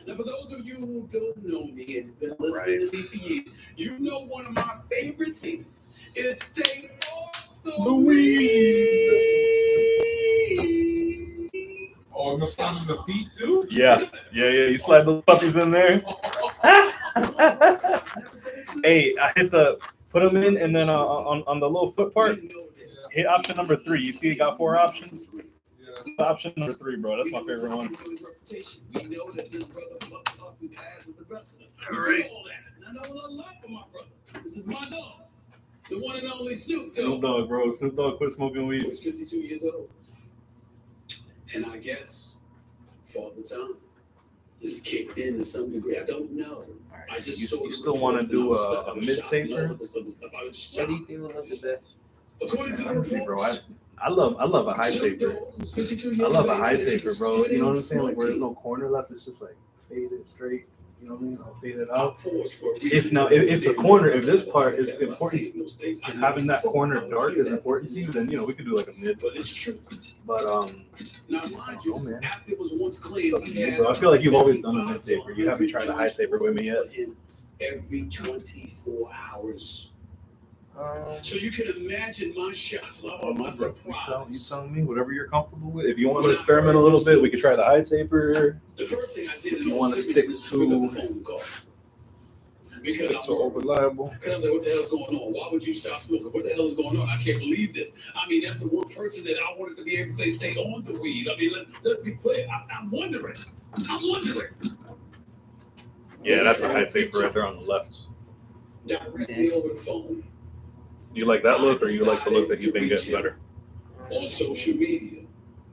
Now, for those of you who don't know me and been listening to me for years, you know one of my favorite things is stay off the weed. Oh, massaging the feet too? Yeah. You slide those puppies in there. Hey, I hit put them in, and then on the little foot part, hit option number 3. You see, it got 4 options. Yeah. Option number 3, bro. That's my favorite one. We know that this brother fucked up and passed with the rest of them. All right. All that. And I know a lot for my brother. This is my dog. The one and only Snoop Dogg. Snoop Dogg, bro. Snoop Dogg quit smoking weed. He's 52 years old. And I guess, for the time, it's kicked in to some degree. I don't know. Right, I just you saw still want to do a mid-taper? What do you think will look the best? According to the Honestly, bro, reports, I love a high taper. I love a high taper, bro. You know what I'm saying? Like where there's no corner left, it's just like faded straight. You know what I mean? I'll fade it out. If this part is important, if having that corner dark is important to you, then we could do like a mid. But it's true. But Now, mind you, man. after it was once clear, Bro, I feel like you've always done a mid taper. You haven't tried a high taper with me yet. Every 24 hours. So you can imagine my shots, or my surprise. You tell me whatever you're comfortable with. If you want to experiment a little bit, we could try the high taper. The first thing I did, If you want to stick to phone call. Because I'm reliable. Because I'm like, what the hell's going on? Why would you stop smoking? What the hell is going on? I can't believe this. I mean, that's the one person that I wanted to be able to say stay on the weed. I mean, let's be clear. I'm wondering. Yeah, that's a high taper right there on the left. Directly over the phone. You like that look, or you like the look that you've been getting better? On social media,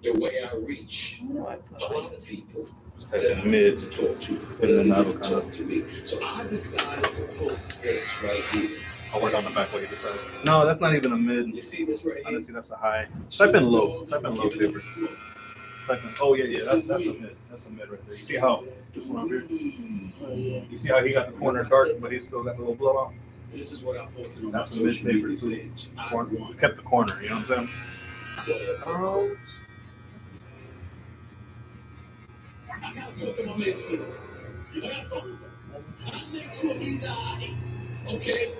the way I reach a lot of people that I Mid to talk to, and then that'll talk kind of. to me. So I decided to post this right here. I'll work on the back what you decided. No, that's not even a mid. You see this right here? Honestly, that's a high. Type in low. Type in low taper. Oh yeah, that's a mid. That's a mid right there. You see how this one up here? You see how he got the corner dark, but he still got the little blowout. This is what I posted on That's my a mid social taper media too. page. I want Kept the corner. You know what I'm saying? I gotta talk to my man soon. You gotta talk to him. I gotta make sure he's alright. Okay?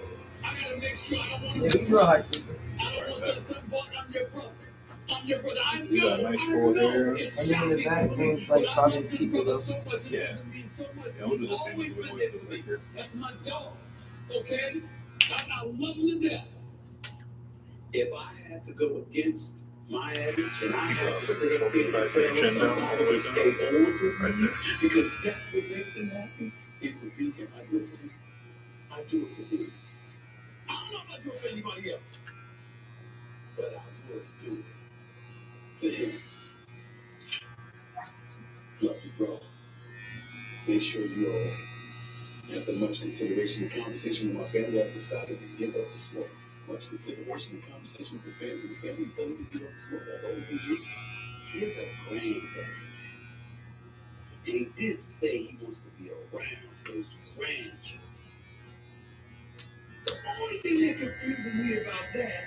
I gotta make sure I don't want to. You're a high taper. I don't want to say something, but I'm your brother. I'm your brother. I You got a nice four there. I mean, in the back, things like probably people though. Yeah, we'll do the same thing with right here. That's my dog. Okay? I love him to death. If I had to go against my average and I had to say up here and tell somebody to stay on with me, because that's what makes them happy, it would be him. I do it for him. I do it for him. I don't know if I do it for anybody else, but I would do it for him. Love you, bro. Make sure you all, after much consideration and conversation with my family, I've decided to give up the smoke. Much consideration and conversation with the family's telling me to give up the smoke. I don't believe he's a granddad. And he did say he wants to be around for his grandchildren. The only thing that confuses me about that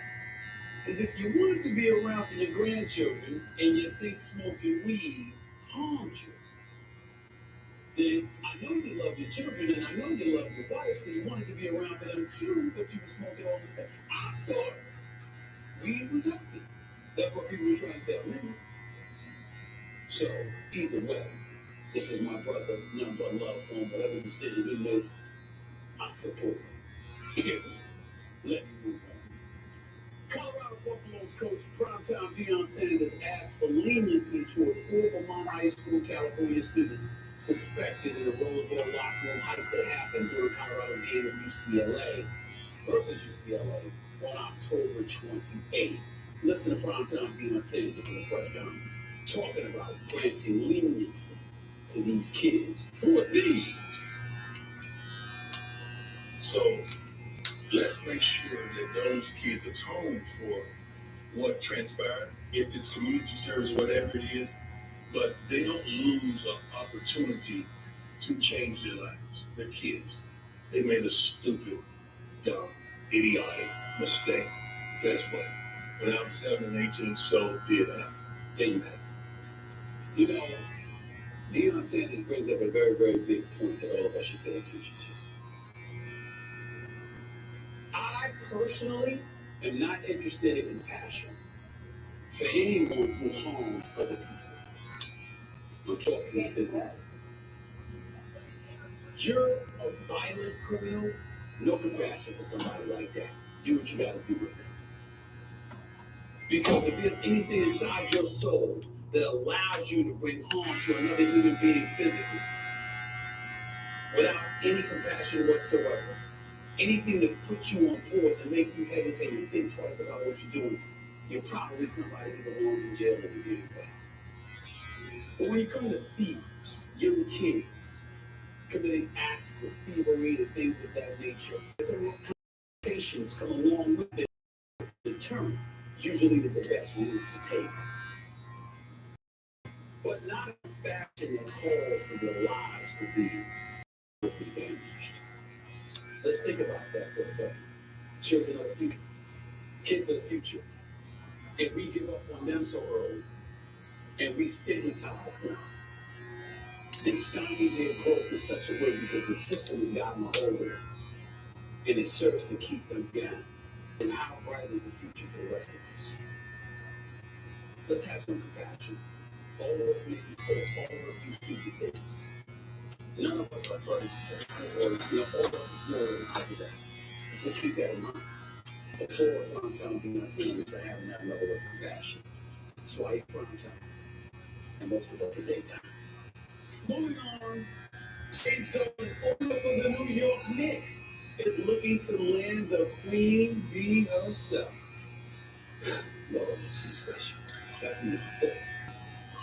is if you wanted to be around for your grandchildren and you think smoking weed harms you, then I know you love your children and I know you love your wife, so you wanted to be around for them too, but you were smoking all the time. I thought weed was healthy. That's what people were trying to tell me. So, either way, this is my brother, nothing but love for him. Whatever decision he makes, I support him. Period. Let me move on. Colorado Buffaloes coach primetime Deion Sanders asked for leniency towards four Vermont High School California students suspected in a rollerball locker room heist that happened during Colorado's game of UCLA versus UCLA on October 28th. Listen to primetime Deion Sanders in the press conference talking about granting leniency to these kids who are thieves. So let's make sure that those kids atone for what transpired, if it's community service, whatever it is, but they don't lose an opportunity to change their lives. They're kids. They made a stupid, dumb, idiotic mistake. Guess what? When I was 7 and 18, so did I. Amen. You know, Deion Sanders brings up a very, very big point that all of us should pay attention to. I personally am not interested in compassion for anyone who harms other people. I'm talking physically. You're a violent criminal, no compassion for somebody like that. Do what you gotta do with it. Because if there's anything inside your soul that allows you to bring harm to another human being physically without any compassion whatsoever. Anything that puts you on pause and make you hesitate and think twice about what you're doing, you're probably somebody who belongs in jail every day. But when you come to thieves, young kids, committing acts of thievery and things of that nature, there's complications come along with it. Deterrent usually is the best route to take. But not in a fashion that calls for their lives to be damaged. Let's think about that for a second. Children of the future, kids of the future. If we give up on them so early and we stigmatize them, they stymie their growth in such a way because the system has gotten a hold of them and it serves to keep them down. And how bright is the future for the rest of us? Let's have some compassion. All of us make mistakes, all of us do stupid things. None of us are perfect, or all of us are flawed because of that. Just keep that in mind. Applaud primetime being seen for having that level of compassion. That's why it's primetime. And most of us are daytime. Moving on, James Dolan, owner of the New York Knicks, is looking to land the queen bee herself. Lord, she's special. That's me to say.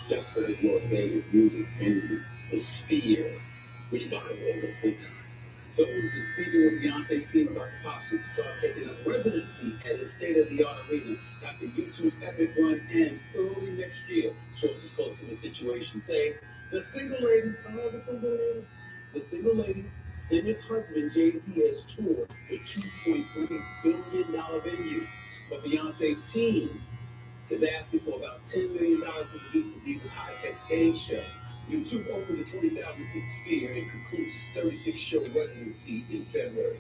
That's what his Lord Vegas beauty in the sphere, which by the way was big time. Those is speaking with Beyonce's team about the pop superstar taking up residency as a state-of-the-art arena after U2's epic run ends early next year. Sources close to the situation say the single ladies, the single ladies, singer's husband Jay-Z has toured the $2.3 billion venue, but Beyonce's team is asking for about $10 million to produce the Divas high-tech stage show. YouTube opened the 20,000-seat Sphere and concludes its 36-show residency in February.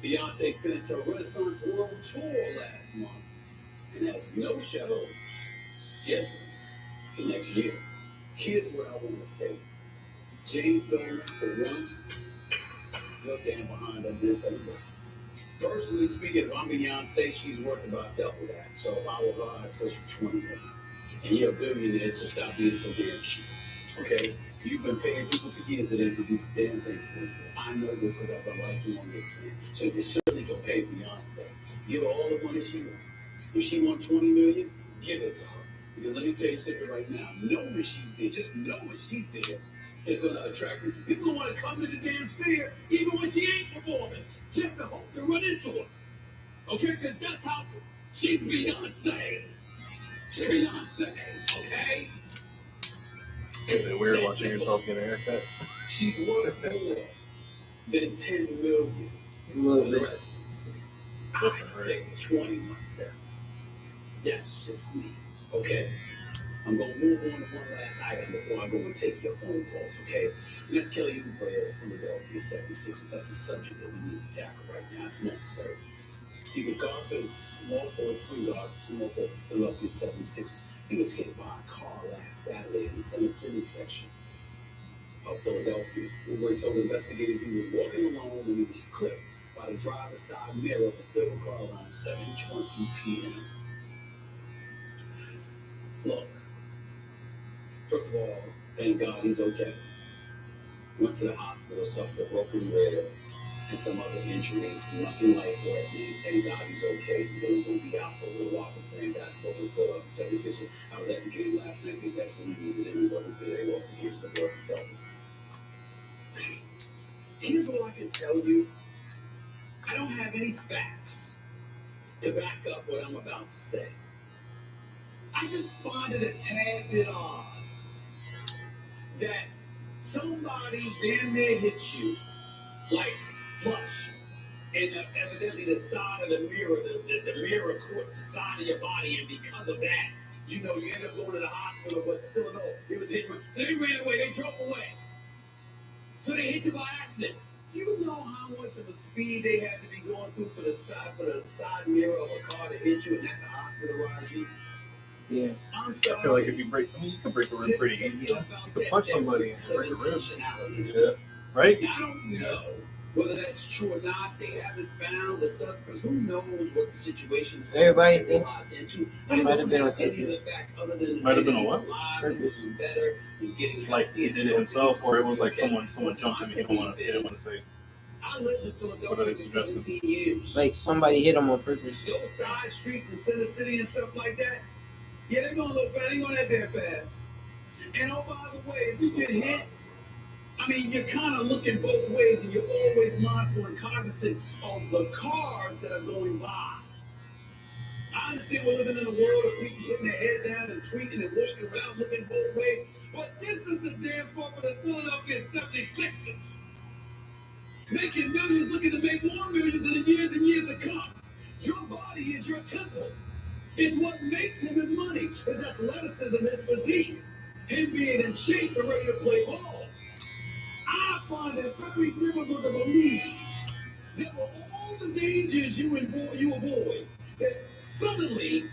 Beyonce finished her Renaissance World Tour last month and has no shows scheduled for next year. Here's what I want to say. James Dolan, for once, you're damn behind on this anyway. Personally speaking, if I'm Beyonce, she's worth about double that. So if I were her, I'd push for 20 million. And you're a billionaire, so stop being so damn cheap. Okay? You've been paying people for years that they produce a damn thing for you. I know this because I've been lifelong Knicks fan. So you certainly go pay Beyonce. Give her all the money she wants. If she wants 20 million, give it to her. Because let me tell you something right now. Knowing she's there, just knowing she's there, is going to attract people. People don't want to come to the damn Sphere, even when she ain't performing, just to hope to run into her. Okay? Because that's how she's Beyonce. She's Beyonce, okay? Is it weird watching yourself get a haircut? She's worth more than 10 million. Love it. I say 20 myself. That's just me. Okay? I'm going to move on to one last item before I go and take your phone calls, okay? And that's Kelly Oubre of the Philadelphia 76ers. That's the subject that we need to tackle right now. It's necessary. He's a guard for the small forward, swing guard, small for the Philadelphia 76ers. He was hit by a car last Saturday in the Center City section of Philadelphia. Oubre told investigators he was walking alone when he was clipped by the driver's side mirror of a silver car around 7:20 p.m. Look, first of all, thank God he's okay. Went to the hospital, suffered a broken rib and some other injuries, nothing life-threatening. Thank God he's okay. He's going to be out for a little while for playing basketball for the 76ers. I was at the game last night. I think that's when he needed him. He wasn't there. They lost the game, so they lost the Celtics. Here's what I can tell you. I don't have any facts to back up what I'm about to say. I just find it a tad bit odd that somebody damn near hits you like flush, and evidently the side of the mirror, the mirror caught the side of your body, and because of that, you end up going to the hospital, but still no, it was hit. So they ran away, they drove away. So they hit you by accident. You know how much of a speed they had to be going through for the side mirror of a car to hit you and have to hospitalize you? Yeah. I'm sorry. I feel like if you can break a rib pretty easy. You can punch somebody and break a rib. Yeah. Right? I don't know Whether that's true or not, they haven't found the suspects. Who knows what the situation's Everybody thinks into? it might have been with any of purpose. the facts other than Might have been a what? Purpose. better and getting Like he did it himself, or it was like someone jumped him and he didn't want to say. I lived in Philadelphia for 17 years. Like somebody hit him on purpose. Those side streets in Center City and stuff like that, yeah, they're going a little fast. They're going that damn fast. And oh, by the way, if you get hit, I mean, you're kind of looking both ways, and you're always mindful and cognizant of the cars that are going by. I understand we're living in a world of people putting their head down and tweeting and walking around looking both ways, but this is the damn part of the Philadelphia 76ers. Making millions, looking to make more millions in the years and years to come. Your body is your temple. It's what makes him his money, his athleticism, his physique, him being in shape and ready to play ball. I find it very difficult to believe that with all the dangers you avoid, that suddenly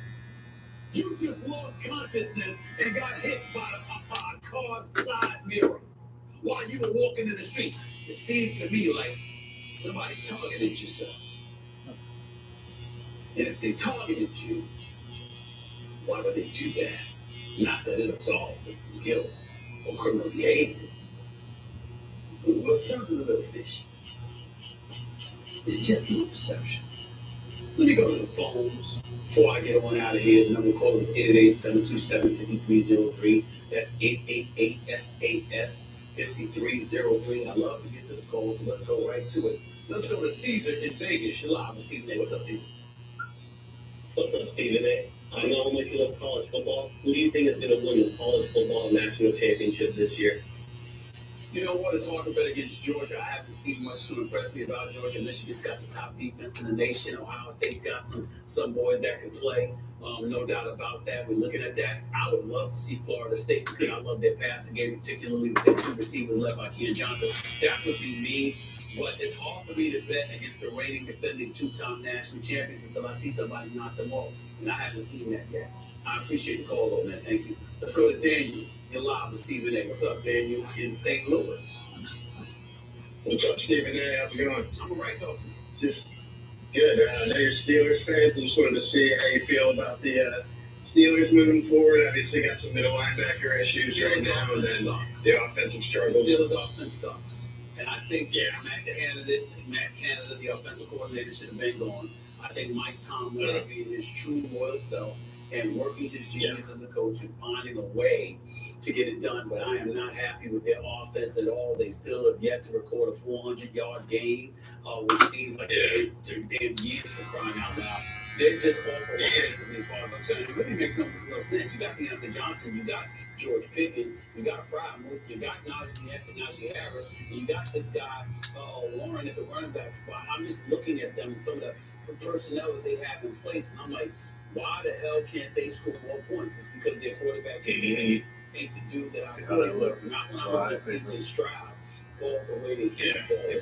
you just lost consciousness and got hit by a car's side mirror while you were walking in the street. It seems to me like somebody targeted you, sir. And if they targeted you, why would they do that? Not that it absolves them from guilt or criminal behavior. But something's a little fishy. It's just my perception. Let me go to the phones before I get on out of here. The number to call is 888-727-5303. That's 888-SAS-5303. I love to get to the call, so let's go right to it. Let's go to Caesar in Vegas. You're live with Stephen A. What's up, Caesar? What's up, Stephen A? I know how much you love college football. Who do you think is going to win the college football national championship this year? You know what? It's hard to bet against Georgia. I haven't seen much to impress me about Georgia. Michigan's got the top defense in the nation. Ohio State's got some boys that can play. No doubt about that. We're looking at that. I would love to see Florida State because I love their passing game, particularly with their two receivers led by Ken Johnson. That would be me. But it's hard for me to bet against the reigning defending two-time national champions until I see somebody knock them off. And I haven't seen that yet. I appreciate the call, though, man. Thank you. Let's go to Daniel. You're live with Stephen A. What's up, Daniel? In St. Louis. What's up, Stephen A? How's it going? I'm all right. Talk to me. Just good. I know you're Steelers fans. I just wanted to see how you feel about the Steelers moving forward. Obviously, got some middle linebacker issues right now, and then the offensive struggles. The Steelers' offense sucks. And I think Matt Canada, the offensive coordinator, should have been gone. I think Mike Tomlin being his true loyal self and working his genius as a coach and finding a way to get it done. But I am not happy with their offense at all. They still have yet to record a 400-yard game, which seems like they're damn years for crying out loud. They're just awful offensively as far as I'm concerned. It really makes no sense. You got Deontay Johnson, you got George Pickens, you got Frymouth, you got Najee Harris, and you got this guy Warren at the running back spot. I'm just looking at them and some of the personnel that they have in place, and I'm like, why the hell can't they score more points? It's because their quarterback ain't the dude that I really look. Not when I look at CJ Stroud, ball the way they can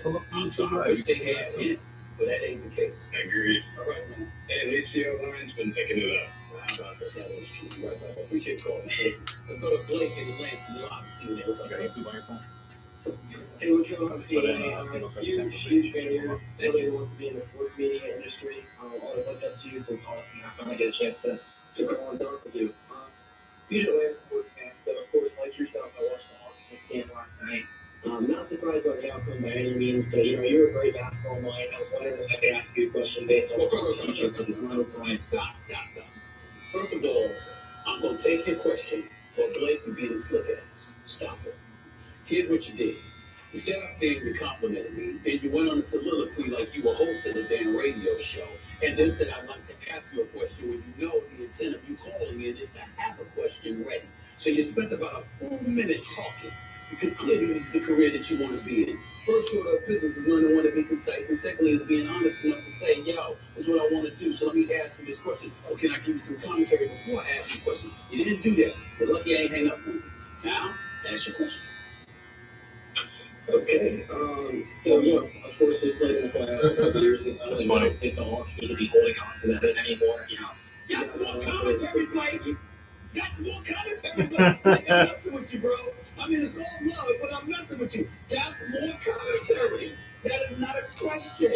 ball. I'm sorry, I wish they had him, but that ain't the case. I agree. All right, man. And the ACO line's been picking it up. How about that? That is true. Right, I appreciate the call. Let's go to Blake in Atlanta. You're live. Stephen A. What's up, man? Hey, what's going on, Stephen A? Huge fan here. Really want to be in the sports media industry. Always looked up to you from awesome. I finally get a chance to go on and talk with you. Usually I'm a sports fan, so of course, like yourself, I watched the Hawks game last night. Not surprised by the outcome by any means, but you're a great basketball mind. I was wondering if I could ask you a question based on what you teach for the final time. Stop. First of all, I'm going to take your question, but Blake, you being a slip ass. Stop it. Here's what you did. You sat up there and you complimented me. Then you went on a soliloquy like you were hosting a damn radio show. And then said, I'd like to ask you a question when you know the intent of you calling in is to have a question ready. So you spent about a full minute talking because clearly this is the career that you want to be in. First order of business is learning when to be concise. And secondly is being honest enough to say, yo, this is what I want to do. So let me ask you this question. Or can I give you some commentary before I ask you a question? You didn't do that. But lucky I ain't hang up on you. Now, ask your question. Okay. So, of course, they played in the playoffs for a couple years. That's funny. I think the Hawks need to be holding on to that anymore. That's more commentary, Blake. That's more commentary, Blake. I'm messing with you, bro. I mean, it's all love, but I'm messing with you. That's more commentary. That is not a question.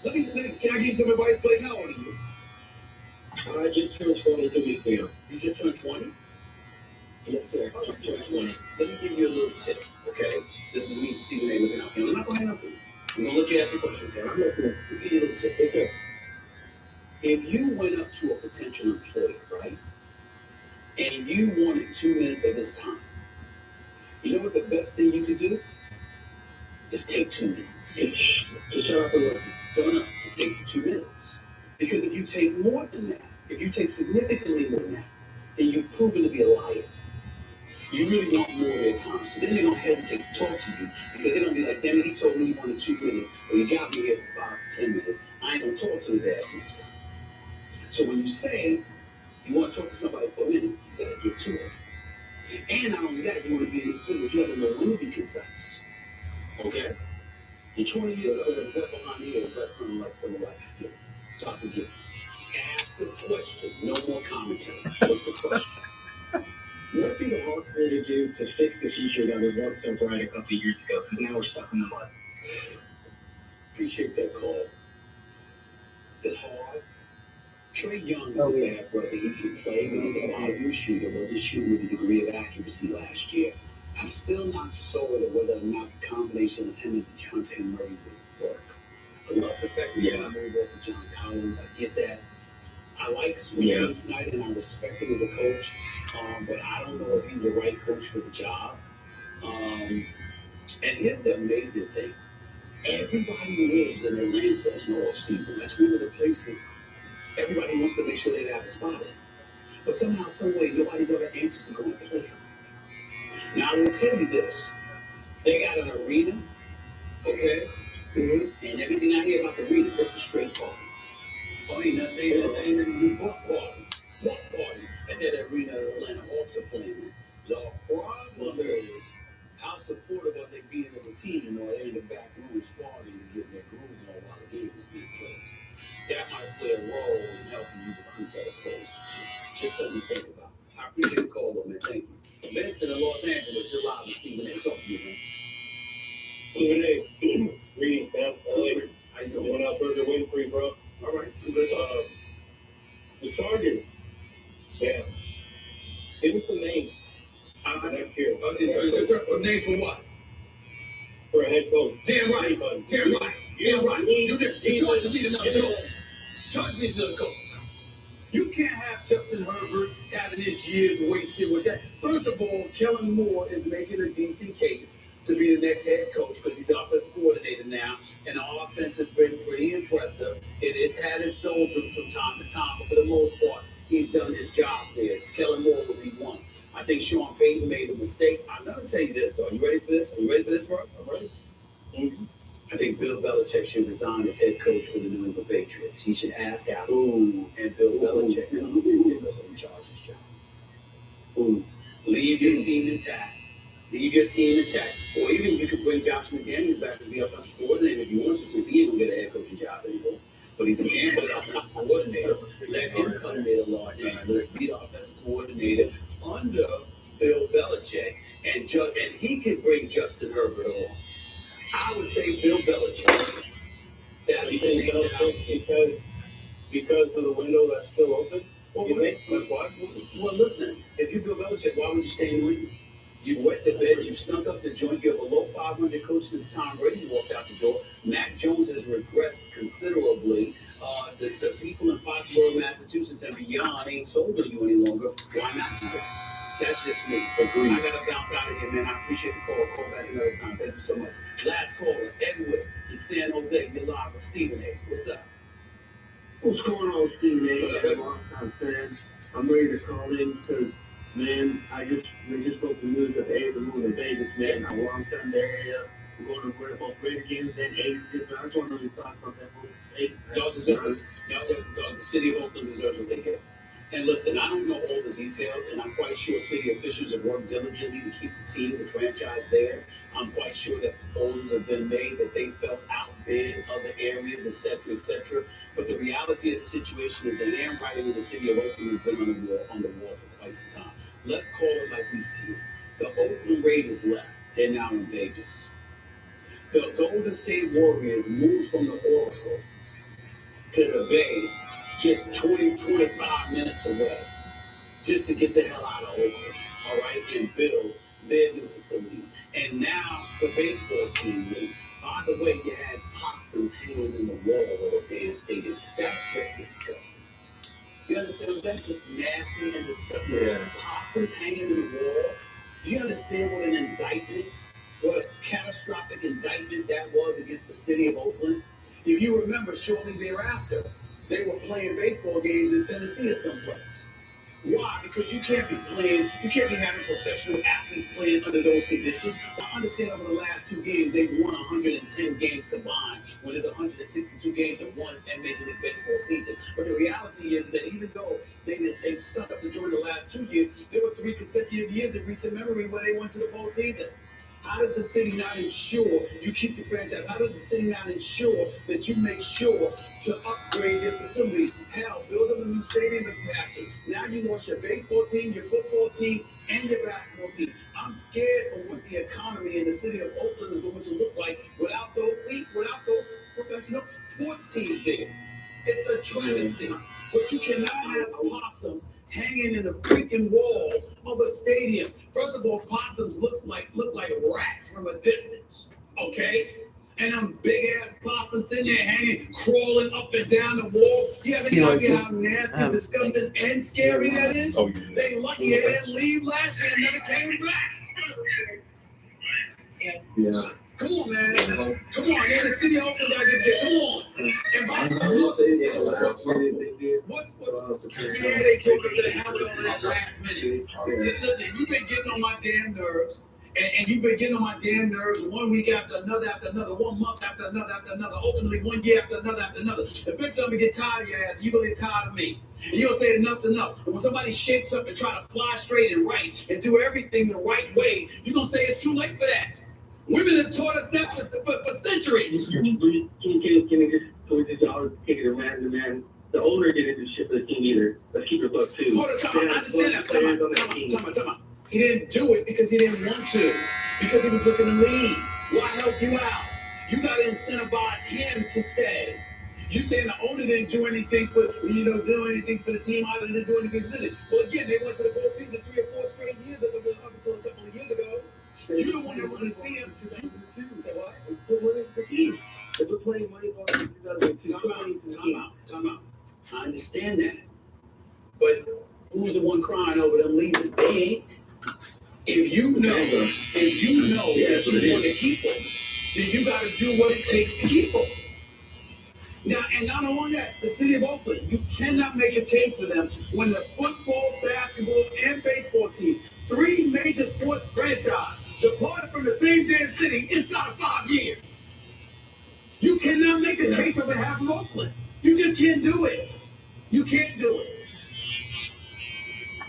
Can I give you some advice, Blake? How old are you? I just turned 22 weeks ago. You just turned 20? Yes, sir. Oh, you turned 20. Let me give you a little tip, okay? This is me, Stephen A. looking out for you. I'm not going to hang up on you. I'm going to let you ask your question, okay? I'm looking. Let me give you a little tip, okay? If you went up to a potential employee, right, and you wanted 2 minutes of his time, you know what the best thing you could do? Is take 2 minutes. To shut up and listen. No, to take the 2 minutes. Because if you take more than that, if you take significantly more than that, then you've proven to be a liar. You really want more of their time. So then they're going to hesitate to talk to you because they're going to be like, damn it, he told me he wanted 2 minutes, or he got me here for 5 to 10 minutes. I ain't going to talk to his ass next time. So when you say you want to talk to somebody for a minute, you got to get to it. And not only that, you want to be in this business, you have to know when to be concise. Okay? You're 20 years old and left behind here and less than like someone like you. So I can get ask the question, no more commentary. What's the question? What would be the hardest thing to do to fix the future that was once so bright a couple of years ago? Because now we're stuck in the mud. Appreciate that call. It's hard. Trey Young is a bad brother. He can play, but he's a volume shooter. Wasn't shooting with a degree of accuracy last year. I'm still not sold on whether or not the combination of him and DeJounte Murray would work. I love the fact that I moved off of John Collins. I get that. I like Sweeney Snyder and I respect him as a coach, but I don't know if he's the right coach for the job. And here's the amazing thing. Everybody lives in Atlanta in the off-season. That's one of the places everybody wants to make sure they have a spot in. But somehow, some way, nobody's ever anxious to go and play them. Now, I will tell you this. They got an arena, okay? Mm-hmm. And everything I hear about the arena, it's a straight party. Oh, ain't nothing but party. What party? And then that arena Atlanta Hawks are playing. The problem is, how supportive are they being of the team, or they in the back rooms partying and getting their groove on while the game is being played? That might play a role in helping you recruit better players, too. Just something to think about. I appreciate the call, though, man. Thank you. Vincent in Los Angeles, you're live with Stephen A. Talk to you, man. Stephen A. Greetings, man. How you doing? Going out further win for you, bro. All right. I'm good. The Chargers. Yeah. Give us some names. Next year. Names for what? For a head coach. Damn right. Damn right. Damn right. You talk to me another coach. Talk to me another coach. You can't have Justin Herbert having his years wasted with that. First of all, Kellen Moore is making a decent case to be the next head coach because he's the offensive coordinator now, and the offense has been pretty impressive. It's had its doldrums from time to time, but for the most part, he's done his job there. Kellen Moore would be one. I think Sean Payton made a mistake. I'm going to tell you this, though. Are you ready for this? Are you ready for this, bro? I'm ready. Mm-hmm. I think Bill Belichick should resign as head coach for the New England Patriots. He should ask out and Bill Belichick come and take over in charge of his job. Leave your team intact. Leave your team intact. Or even you could bring Josh McDaniels back to be offensive coordinator if you want to, since he ain't going to get a head coaching job anymore. But he's a good offensive coordinator. Let him come there to Los Angeles, be the offensive coordinator under Bill Belichick, and he can bring Justin Herbert along. I would say Bill Belichick. That You think Belichick because of the window that's still open? Well, listen, if you're Bill Belichick, why would you stay in New England? You wet the bed, you snuck up the joint, you're below 500 coach since Tom Brady walked out the door. Mac Jones has regressed considerably. The people in Foxborough, Massachusetts and beyond ain't sold on you any longer. Why not do that? That's just me. Agreed. I gotta bounce out of here, man. I appreciate the call. Call back another time. Thank you so much. Last caller, Edward in San Jose. You're live with Stephen A. What's up? What's going on, Stephen A? I'm a long-time fan. I'm ready to call in because, man, we just broke the news that the A's are moving to Vegas, man. I'm long-time area. We're going to both Raider games and A's games. I just want to know your thoughts on that move. Y'all deserve it. The city of Oakland deserves what they get. And listen, I don't know all the details, and I'm quite sure city officials have worked diligently to keep the team, the franchise there. I'm quite sure that proposals have been made that they felt outbid other areas, et cetera, But the reality of the situation is that their writing in the city of Oakland has been on the wall for quite some time. Let's call it like we see it. The Oakland Raiders left. They're now in Vegas. The Golden State Warriors moved from the Oracle to the Bay just 25 minutes away, just to get the hell out of Oakland, all right, and build their new facilities. And now the baseball team, by the way, you had possums hanging in the wall of the damn stadium. That's just disgusting. You understand? That's just nasty and disgusting. Yeah. Possums hanging in the wall. Do you understand what an indictment, what a catastrophic indictment that was against the city of Oakland? If you remember, shortly thereafter, they were playing baseball games in Tennessee or someplace. Why? Because you can't be having professional athletes playing under those conditions. I understand over the last 2 games, they've won 110 games combined, when there's 162 games of one and Major League Baseball season. But the reality is that even though they've stuck up during the last 2 years, there were 3 consecutive years in recent memory where they went to the postseason. How does the city not ensure you keep the franchise? How does the city not ensure that you make sure to upgrade their facilities? Hell, build them a new stadium if you have to. Now you lost your baseball team, your football team, and your basketball team. I'm scared for what the economy in the city of Oakland is going to look like without those professional sports teams there. It's a travesty. But you cannot have possums hanging in the freaking wall of a stadium. First of all, possums look like rats from a distance, okay? And them big ass possums in there hanging, crawling up and down the wall. You have any idea how nasty, disgusting, and scary that is? Oh, yeah. They lucky they didn't leave last year and never came back. Yeah. Come on, man. Come on. Yeah, the city of Oakland gotta get come on. And by the way, what's yeah, they took it to the hell over that last minute. Listen, you've been getting on my damn nerves. And you've been getting on my damn nerves 1 week after another, 1 month after another, ultimately 1 year after another. Eventually, I'm gonna get tired of your ass. You're gonna get tired of me. And you're gonna say enough's enough. And when somebody shapes up and try to fly straight and right and do everything the right way, you're gonna say it's too late for that. Women have taught us that for centuries. Can we just all take it around the man? The owner didn't do shit for the team either. Let's keep it up too. Hold on, come on. I understand that. Time out. He didn't do it because he didn't want to. Because he was looking to leave. Why help you out? You got to incentivize him to stay. You saying the owner didn't do anything for the team either than do anything for the city. Well, again, they went to the postseason 3 or 4 straight years up until a couple of years ago. You don't want to really see him. Say what? If we're playing money ball in 2002, Time out. I understand that. But who's the one crying over them leaving? They ain't. If you know that you want to keep them, then you got to do what it takes to keep them. Now, and not only that, the city of Oakland, you cannot make a case for them when the football, basketball, and baseball team, 3 major sports franchises, departed from the same damn city inside of 5 years. You cannot make a case on behalf of Oakland. You just can't do it. You can't do it.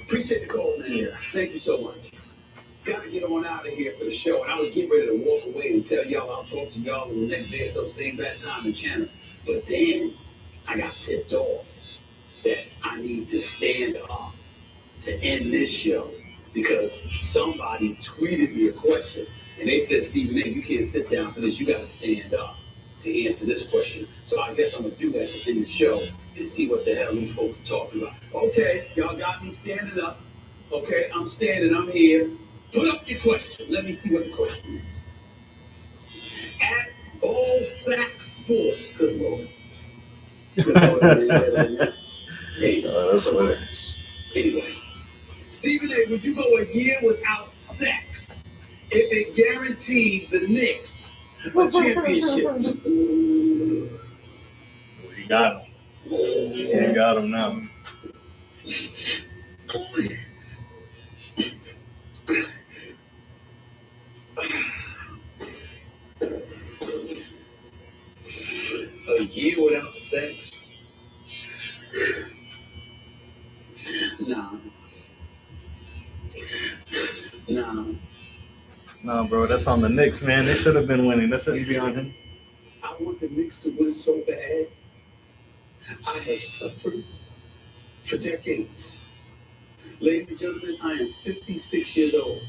Appreciate the call, man. Yeah. Thank you so much. Got to get on out of here for the show. And I was getting ready to walk away and tell y'all I'll talk to y'all the next day or so, same bad time and channel. But then I got tipped off that I need to stand up to end this show because somebody tweeted me a question and they said, Stephen A., you can't sit down for this. You got to stand up to answer this question. So I guess I'm going to do that to end the show and see what the hell these folks are talking about. Okay, y'all got me standing up. Okay, I'm standing. I'm here. Put up your question. Let me see what the question is. At Ball Sack Sports. Good Lord. Hey, that's hilarious. Anyway, Stephen A., would you go a year without sex if it guaranteed the Knicks a championship? You got him. You got him now. A year without sex? Nah. No, bro, that's on the Knicks, man. They should have been winning. That shouldn't be on him. I want the Knicks to win so bad. I have suffered for decades. Ladies and gentlemen, I am 56 years old.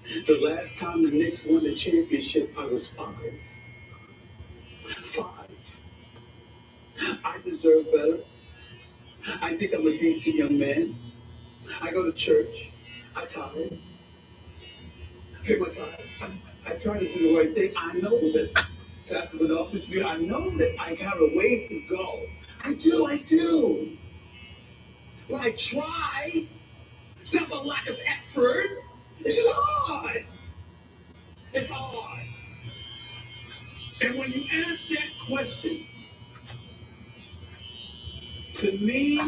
The last time the Knicks won the championship, I was 5. 5. I deserve better. I think I'm a decent young man. I go to church. I tithe. Pay my tithe. I try to do the right thing. I know that Pastor Bernard this year, I know that I have a ways to go. I do. But I try. It's not a lack of effort. It's just hard. It's hard. And when you ask that question, to me,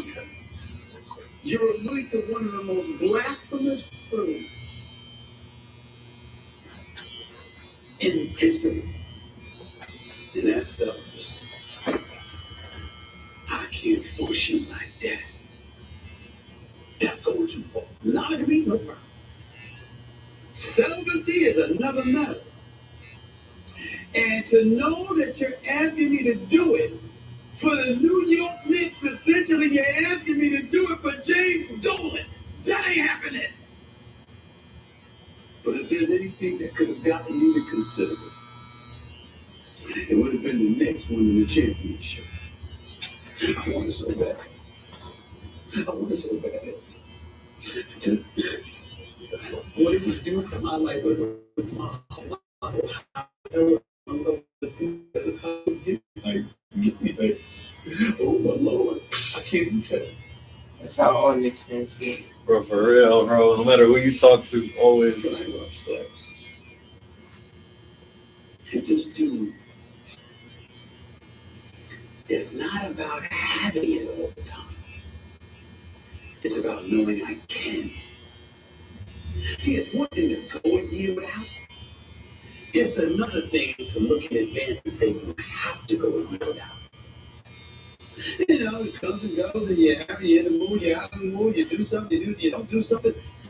you're alluding to one of the most blasphemous words in history. And that's selfless. I can't force you like that. That's going too far. Monogamy, no problem. Celibacy is another matter. And to know that you're asking me to do it for the New York Knicks, essentially you're asking me to do it for James Dolan. That ain't happening. But if there's anything that could have gotten me to consider it, it would have been the Knicks winning the championship. I want it so bad. Just what it would do for my life, it's my whole life. Oh my Lord, I can't even tell. That's how all Knicks fans feel. Bro, for real, bro. No matter who you talk to, always. I love sex. And just do. It's not about having it all the time. It's about knowing I can. See, it's one thing to go a year without. It's another thing to look in advance and say, you have to go a year without. You know, it comes and goes, and you're happy, you're in the mood, you're out of the mood, you do something, you don't do something.